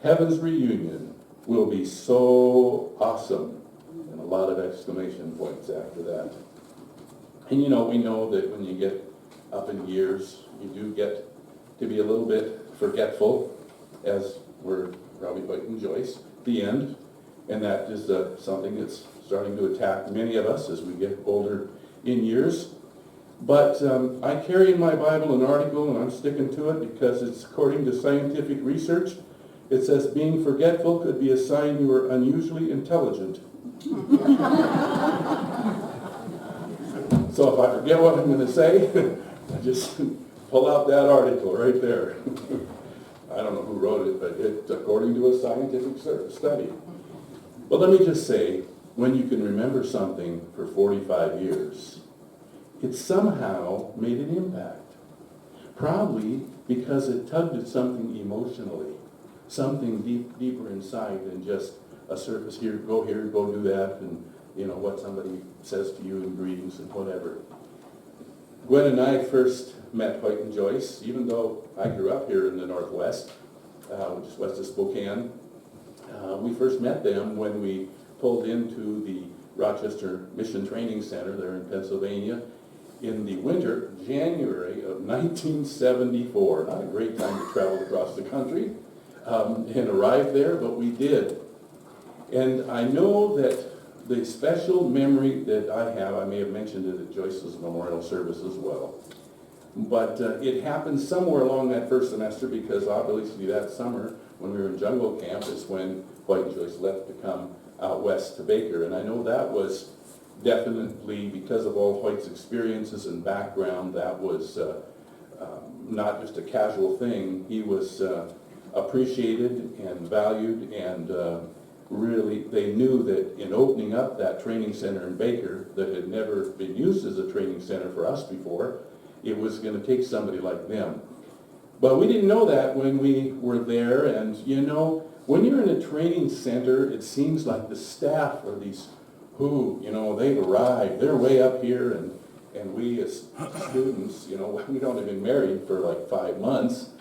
Heaven's reunion will be so awesome. And a lot of exclamation points after that. And you know, we know that when you get up in years, you do get to be a little bit forgetful, as were Robbie, Hoyt, and Joyce, at the end. And that is something that's starting to attack many of us as we get older in years. But I carry in my Bible an article, and I'm sticking to it because it's according to scientific research. It says being forgetful could be a sign you are unusually intelligent. So if I forget what I'm going to say, I just pull out that article right there. I don't know who wrote it, but it's according to a scientific study. But let me just say, when you can remember something for 45 years, it somehow made an impact. Probably because it tugged at something emotionally, something deeper inside than just a surface here, go do that, and you know what somebody says to you in greetings and whatever. Gwen and I first met Hoyt and Joyce, even though I grew up here in the Northwest, which is west of Spokane. We first met them when we pulled into the Rochester Mission Training Center there in Pennsylvania in the winter, January of 1974. Not a great time to travel across the country and arrive there, but we did. And I know that the special memory that I have, I may have mentioned it at Joyce's memorial service as well, but it happened somewhere along that first semester because obviously that summer when we were in jungle camp is when Hoyt and Joyce left to come out west to Baker. And I know that was definitely because of all Hoyt's experiences and background, that was not just a casual thing. He was appreciated and valued, and really they knew that in opening up that training center in Baker that had never been used as a training center for us before, it was going to take somebody like them. But we didn't know that when we were there. And you know, when you're in a training center, it seems like the staff are these who, you know, they've arrived, they're way up here, and we as students, you know, we don't have been married for like 5 months,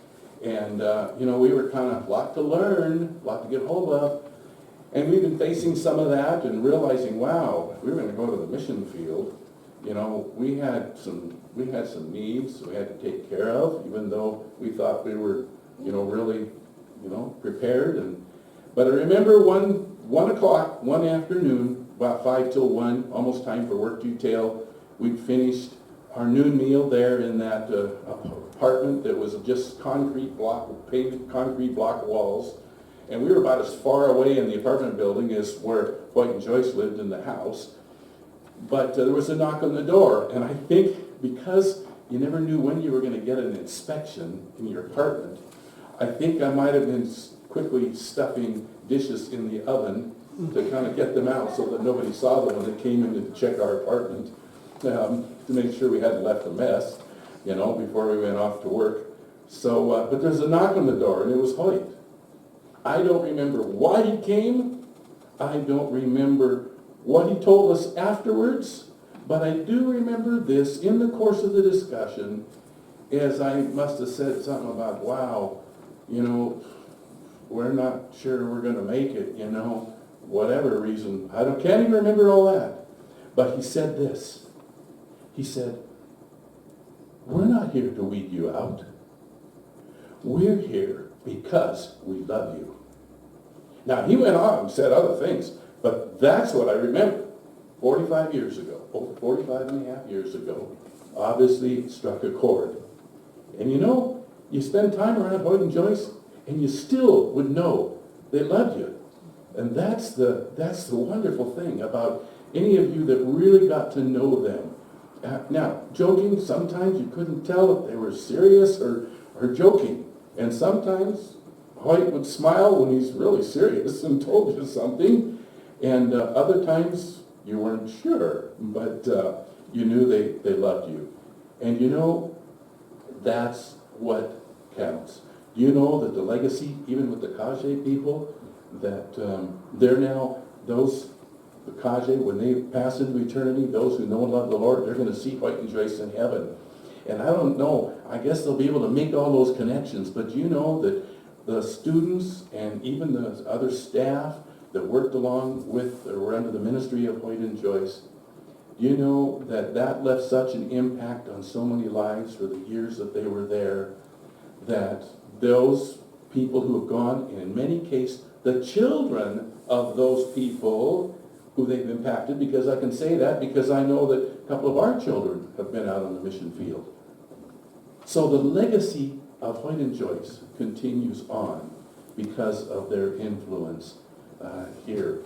and you know, we were kind of a lot to learn, a lot to get hold of, and we've been facing some of that and realizing, wow, we were going to go to the mission field. You know, we had some needs we had to take care of, even though we thought we were, you know, really, you know, prepared. But I remember one o'clock one afternoon, about 5 till 1, almost time for work detail. We'd finished our noon meal there in that apartment that was just painted concrete block walls. And we were about as far away in the apartment building as where Hoyt and Joyce lived in the house. But there was a knock on the door, and I think because you never knew when you were going to get an inspection in your apartment, I think I might have been quickly stuffing dishes in the oven to kind of get them out so that nobody saw them when they came in to check our apartment, to make sure we hadn't left a mess. before we went off to work. So, but there's a knock on the door, and it was Hoyt. I don't remember why he came. I don't remember what he told us afterwards, but I do remember this in the course of the discussion, as I must have said something about, wow, we're not sure we're going to make it, whatever reason. Can't even remember all that. But he said this. He said, we're not here to weed you out. We're here because we love you. Now, he went on and said other things, but that's what I remember. 45 years ago, over 45 and a half years ago, obviously struck a chord. And you spend time around Hoyt and Joyce, and you still would know they loved you. And that's the wonderful thing about any of you that really got to know them. Now, joking, sometimes you couldn't tell if they were serious or joking. And sometimes Hoyt would smile when he's really serious and told you something. And other times you weren't sure, but you knew they loved you. And that's what counts. Do you know that the legacy, even with the Kage people, that they're now, the Kage, when they pass into eternity, those who know and love the Lord, they're going to see Hoyt and Joyce in heaven. And I don't know, I guess they'll be able to make all those connections, but you know that the students and even the other staff that worked along with or under the ministry of Hoyt and Joyce, you know that left such an impact on so many lives for the years that they were there, that those people who have gone, and in many cases, the children of those people who they've impacted, because I can say that because I know that a couple of our children have been out on the mission field. So the legacy of Hoyt and Joyce continues on because of their influence here.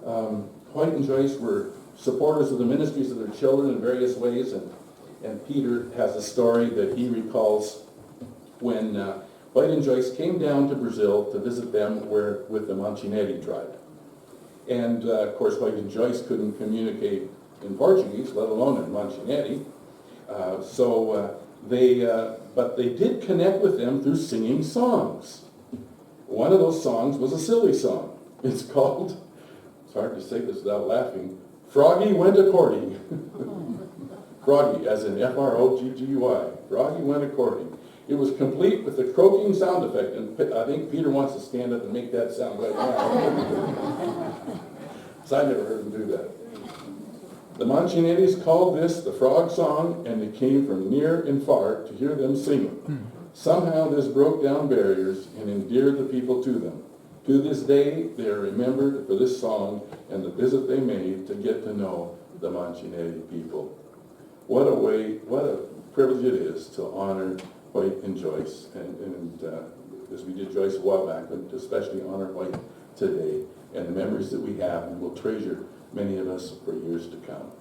Hoyt and Joyce were supporters of the ministries of their children in various ways, and Peter has a story that he recalls when Hoyt and Joyce came down to Brazil to visit them with the Manchinetti tribe. And of course, Hoyt and Joyce couldn't communicate in Portuguese, let alone in Manchinetti. But they did connect with them through singing songs. One of those songs was a silly song. It's called, it's hard to say this without laughing, Froggy Went A-Courting. Froggy, as in F-R-O-G-G-Y. Froggy Went A-Courting. It was complete with the croaking sound effect, and I think Peter wants to stand up and make that sound right now. So I never heard him do that. The Manchinettis called this the frog song, and it came from near and far to hear them sing it. Somehow this broke down barriers and endeared the people to them. To this day, they are remembered for this song and the visit they made to get to know the Manchinetti people. What a way, what a privilege it is to honor Hoyt and Joyce, and as we did Joyce a while back, but especially honor Hoyt today, and the memories that we have, and will treasure many of us for years to come.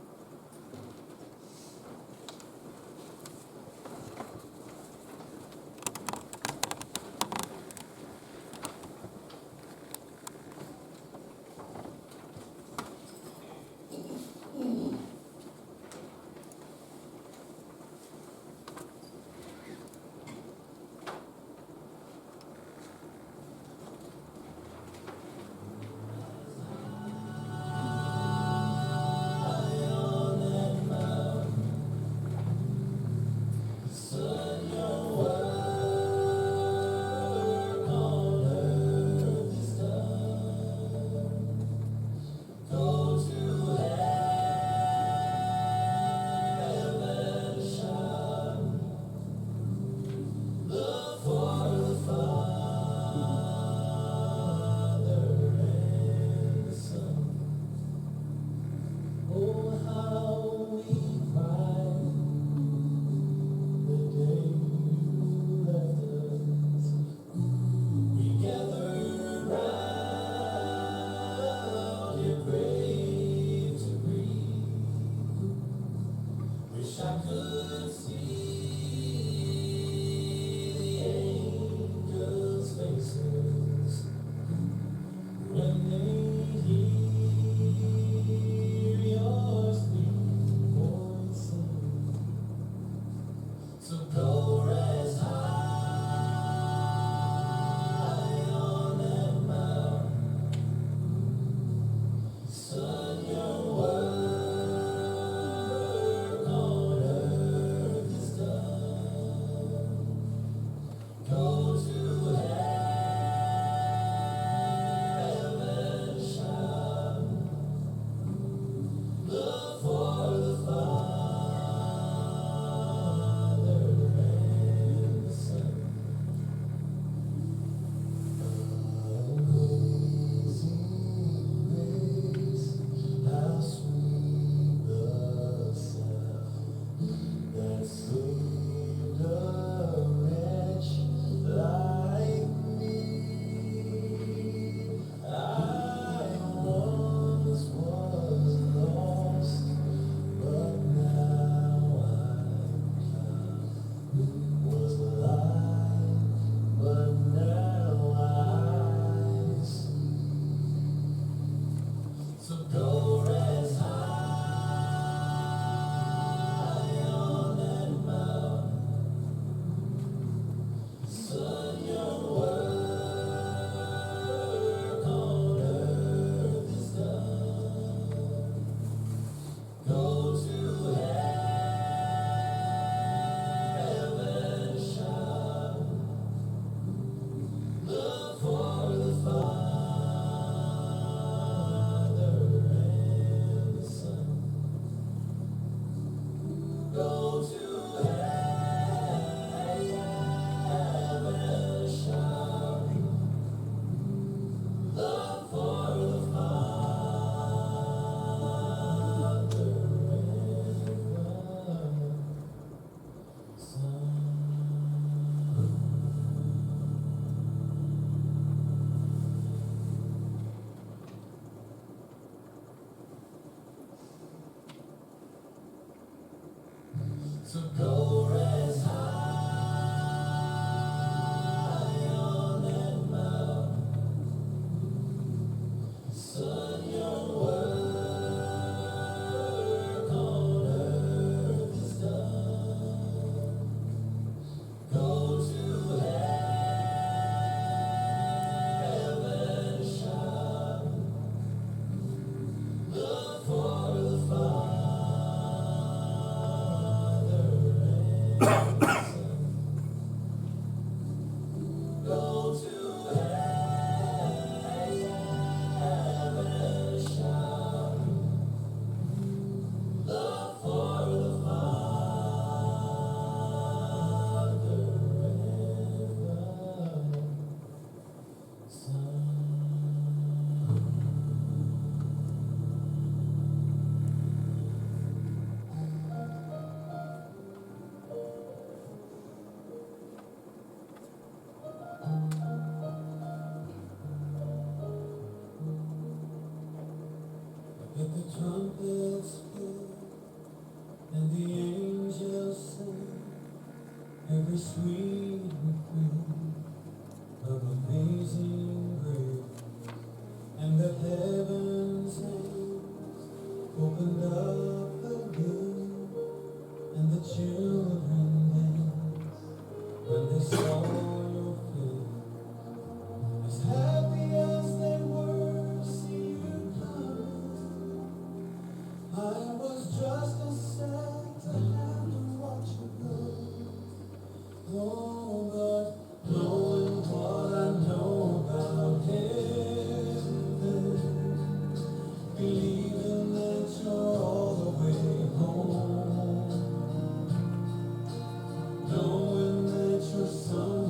trumpets play and the angels sing every sweet refrain of amazing grace, and the heavens hands opened up the good, and the children danced when they saw your face, as happy as they were to see you coming. I was just as sad to have to watch you go. Oh, but knowing what I know about heaven, believing that you're all the way home, knowing that you're somewhere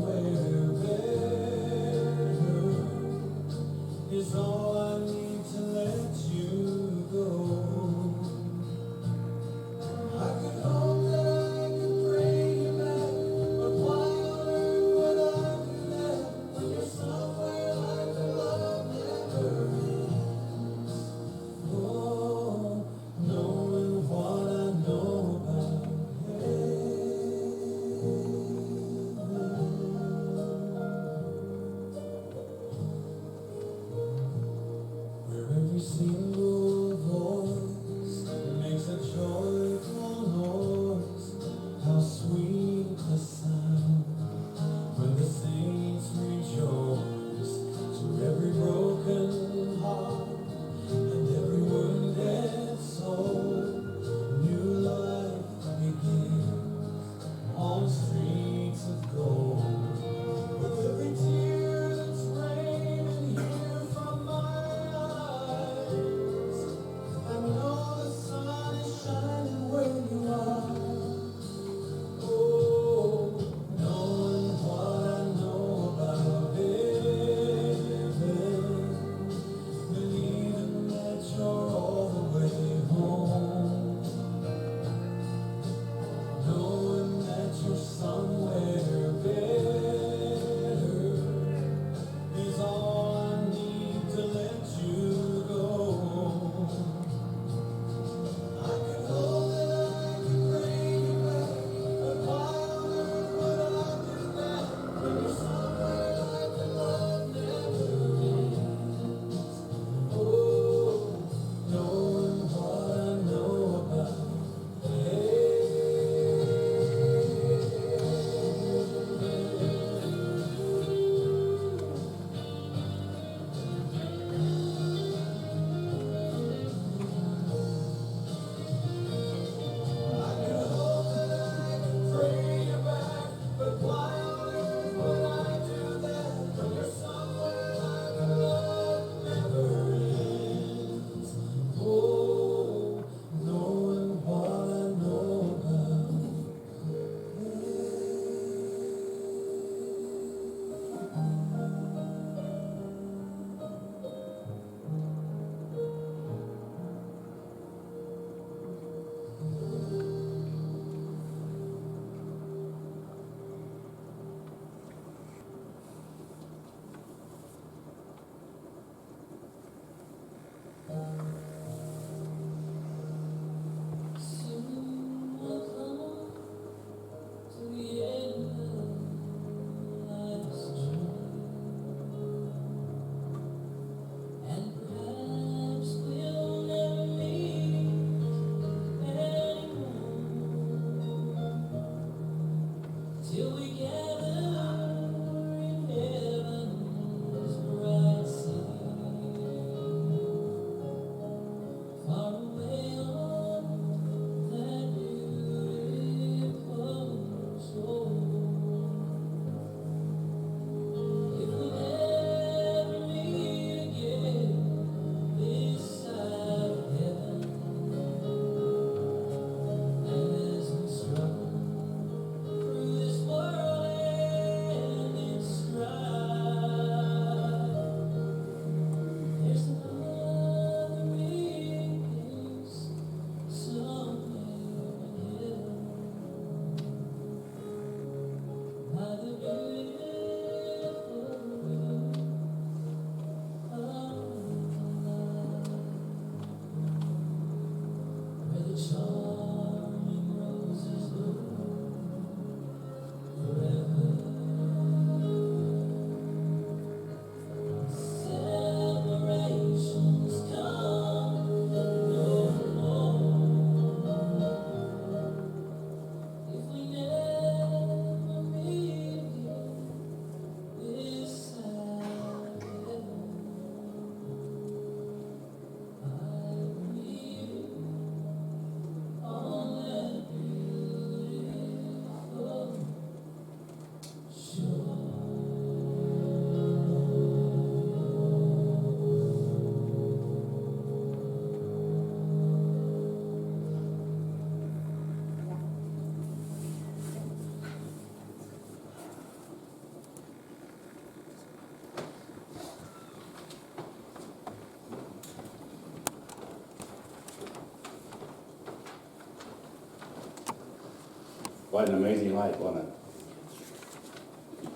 Quite an amazing life, wasn't it?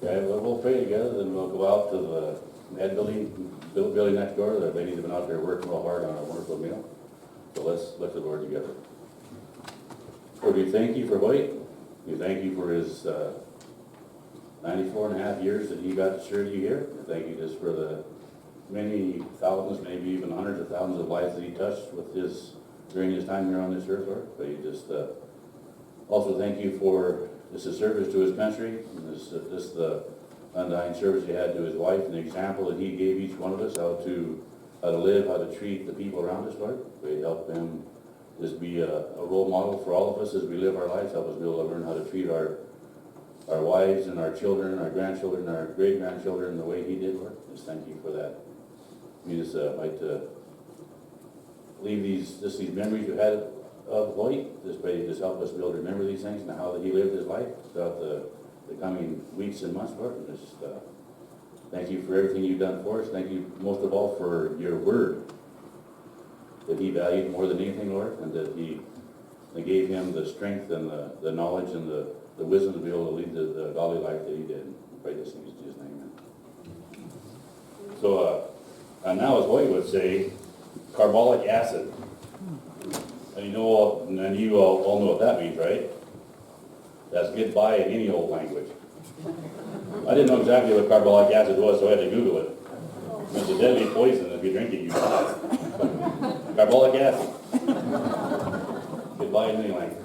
Okay, well, we'll pray together, then we'll go out to the Ed building next door. The ladies have been out there working real hard on a wonderful meal. So let's look to the Lord together. Lord, we thank you for White. We thank you for his 94 and a half years that he got to serve you here. And thank you just for the many thousands, maybe even hundreds of thousands of lives that he touched with his during his time here on this earth, Lord. But you just also thank you for just his service to his country, and this the undying service he had to his wife, and the example that he gave each one of us how to live, how to treat the people around us, Lord. We help them just be a role model for all of us as we live our lives. Help us be able to learn how to treat our wives and our children, our grandchildren, our great-grandchildren the way he did, Lord. Just thank you for that. We just like to leave these memories we had of Lloyd. This way, just help us be able to remember these things and how that he lived his life throughout the coming weeks and months, Lord. And just thank you for everything you've done for us. Thank you most of all for your word that he valued more than anything, Lord, and that they gave him the strength and the knowledge and the wisdom to be able to lead the godly life that he did. We pray this in Jesus' name. So now, as Lloyd would say, carbolic acid. And you all know what that means, right? That's get by in any old language. I didn't know exactly what carbolic acid was, so I had to Google it. It's a deadly poison. If you drink it, you die. Carbolic acid. Get by in any language.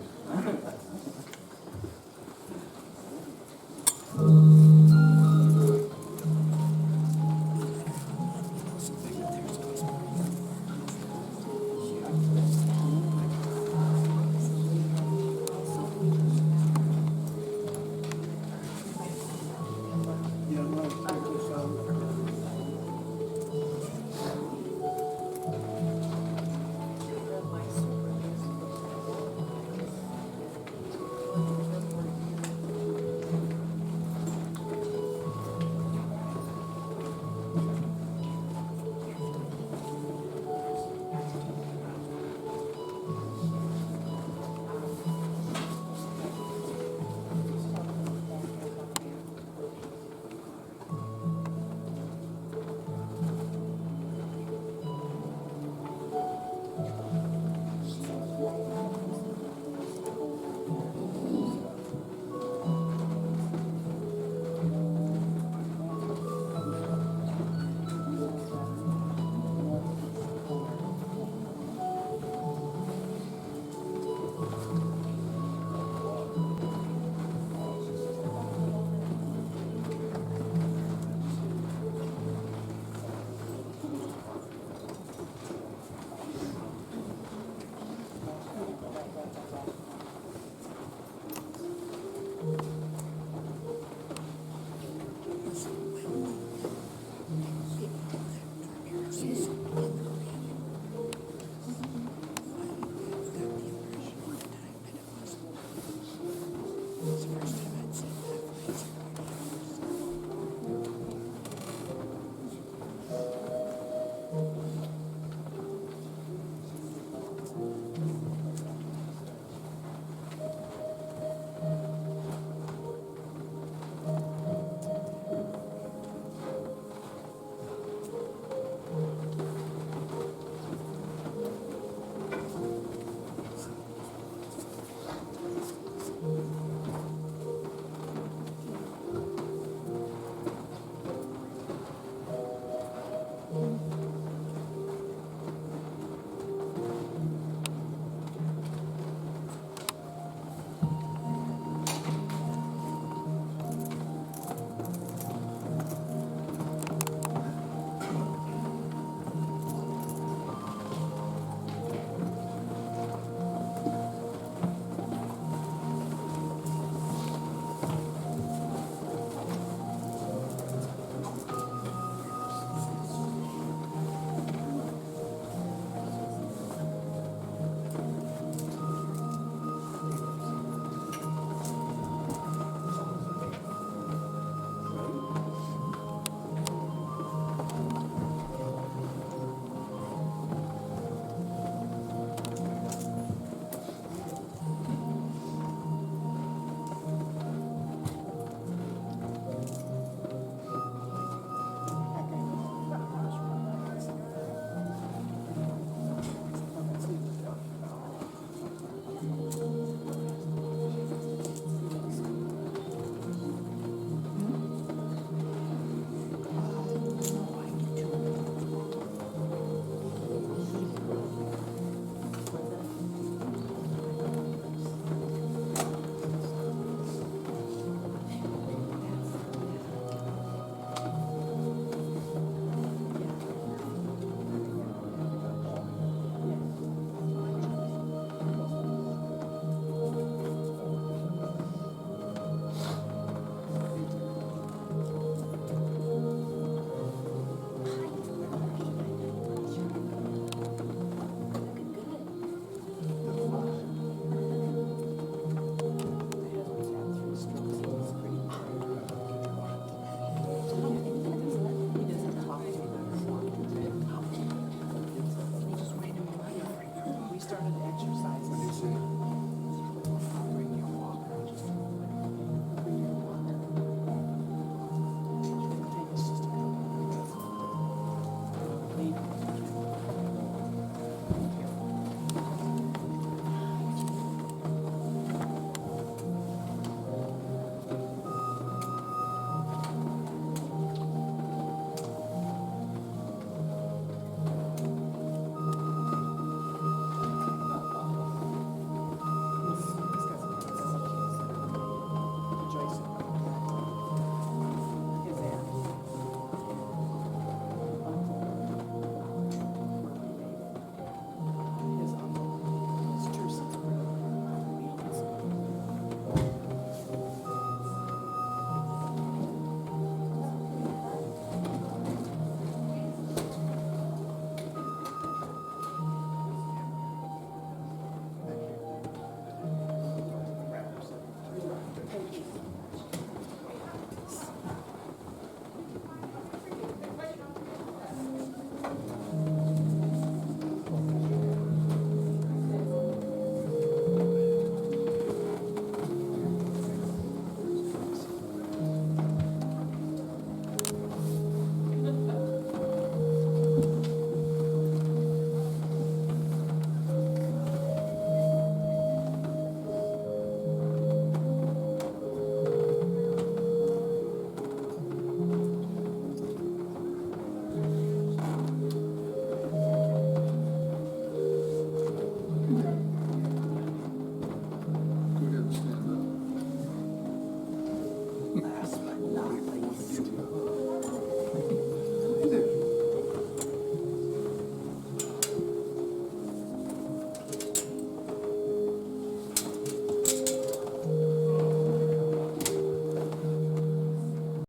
last but not least,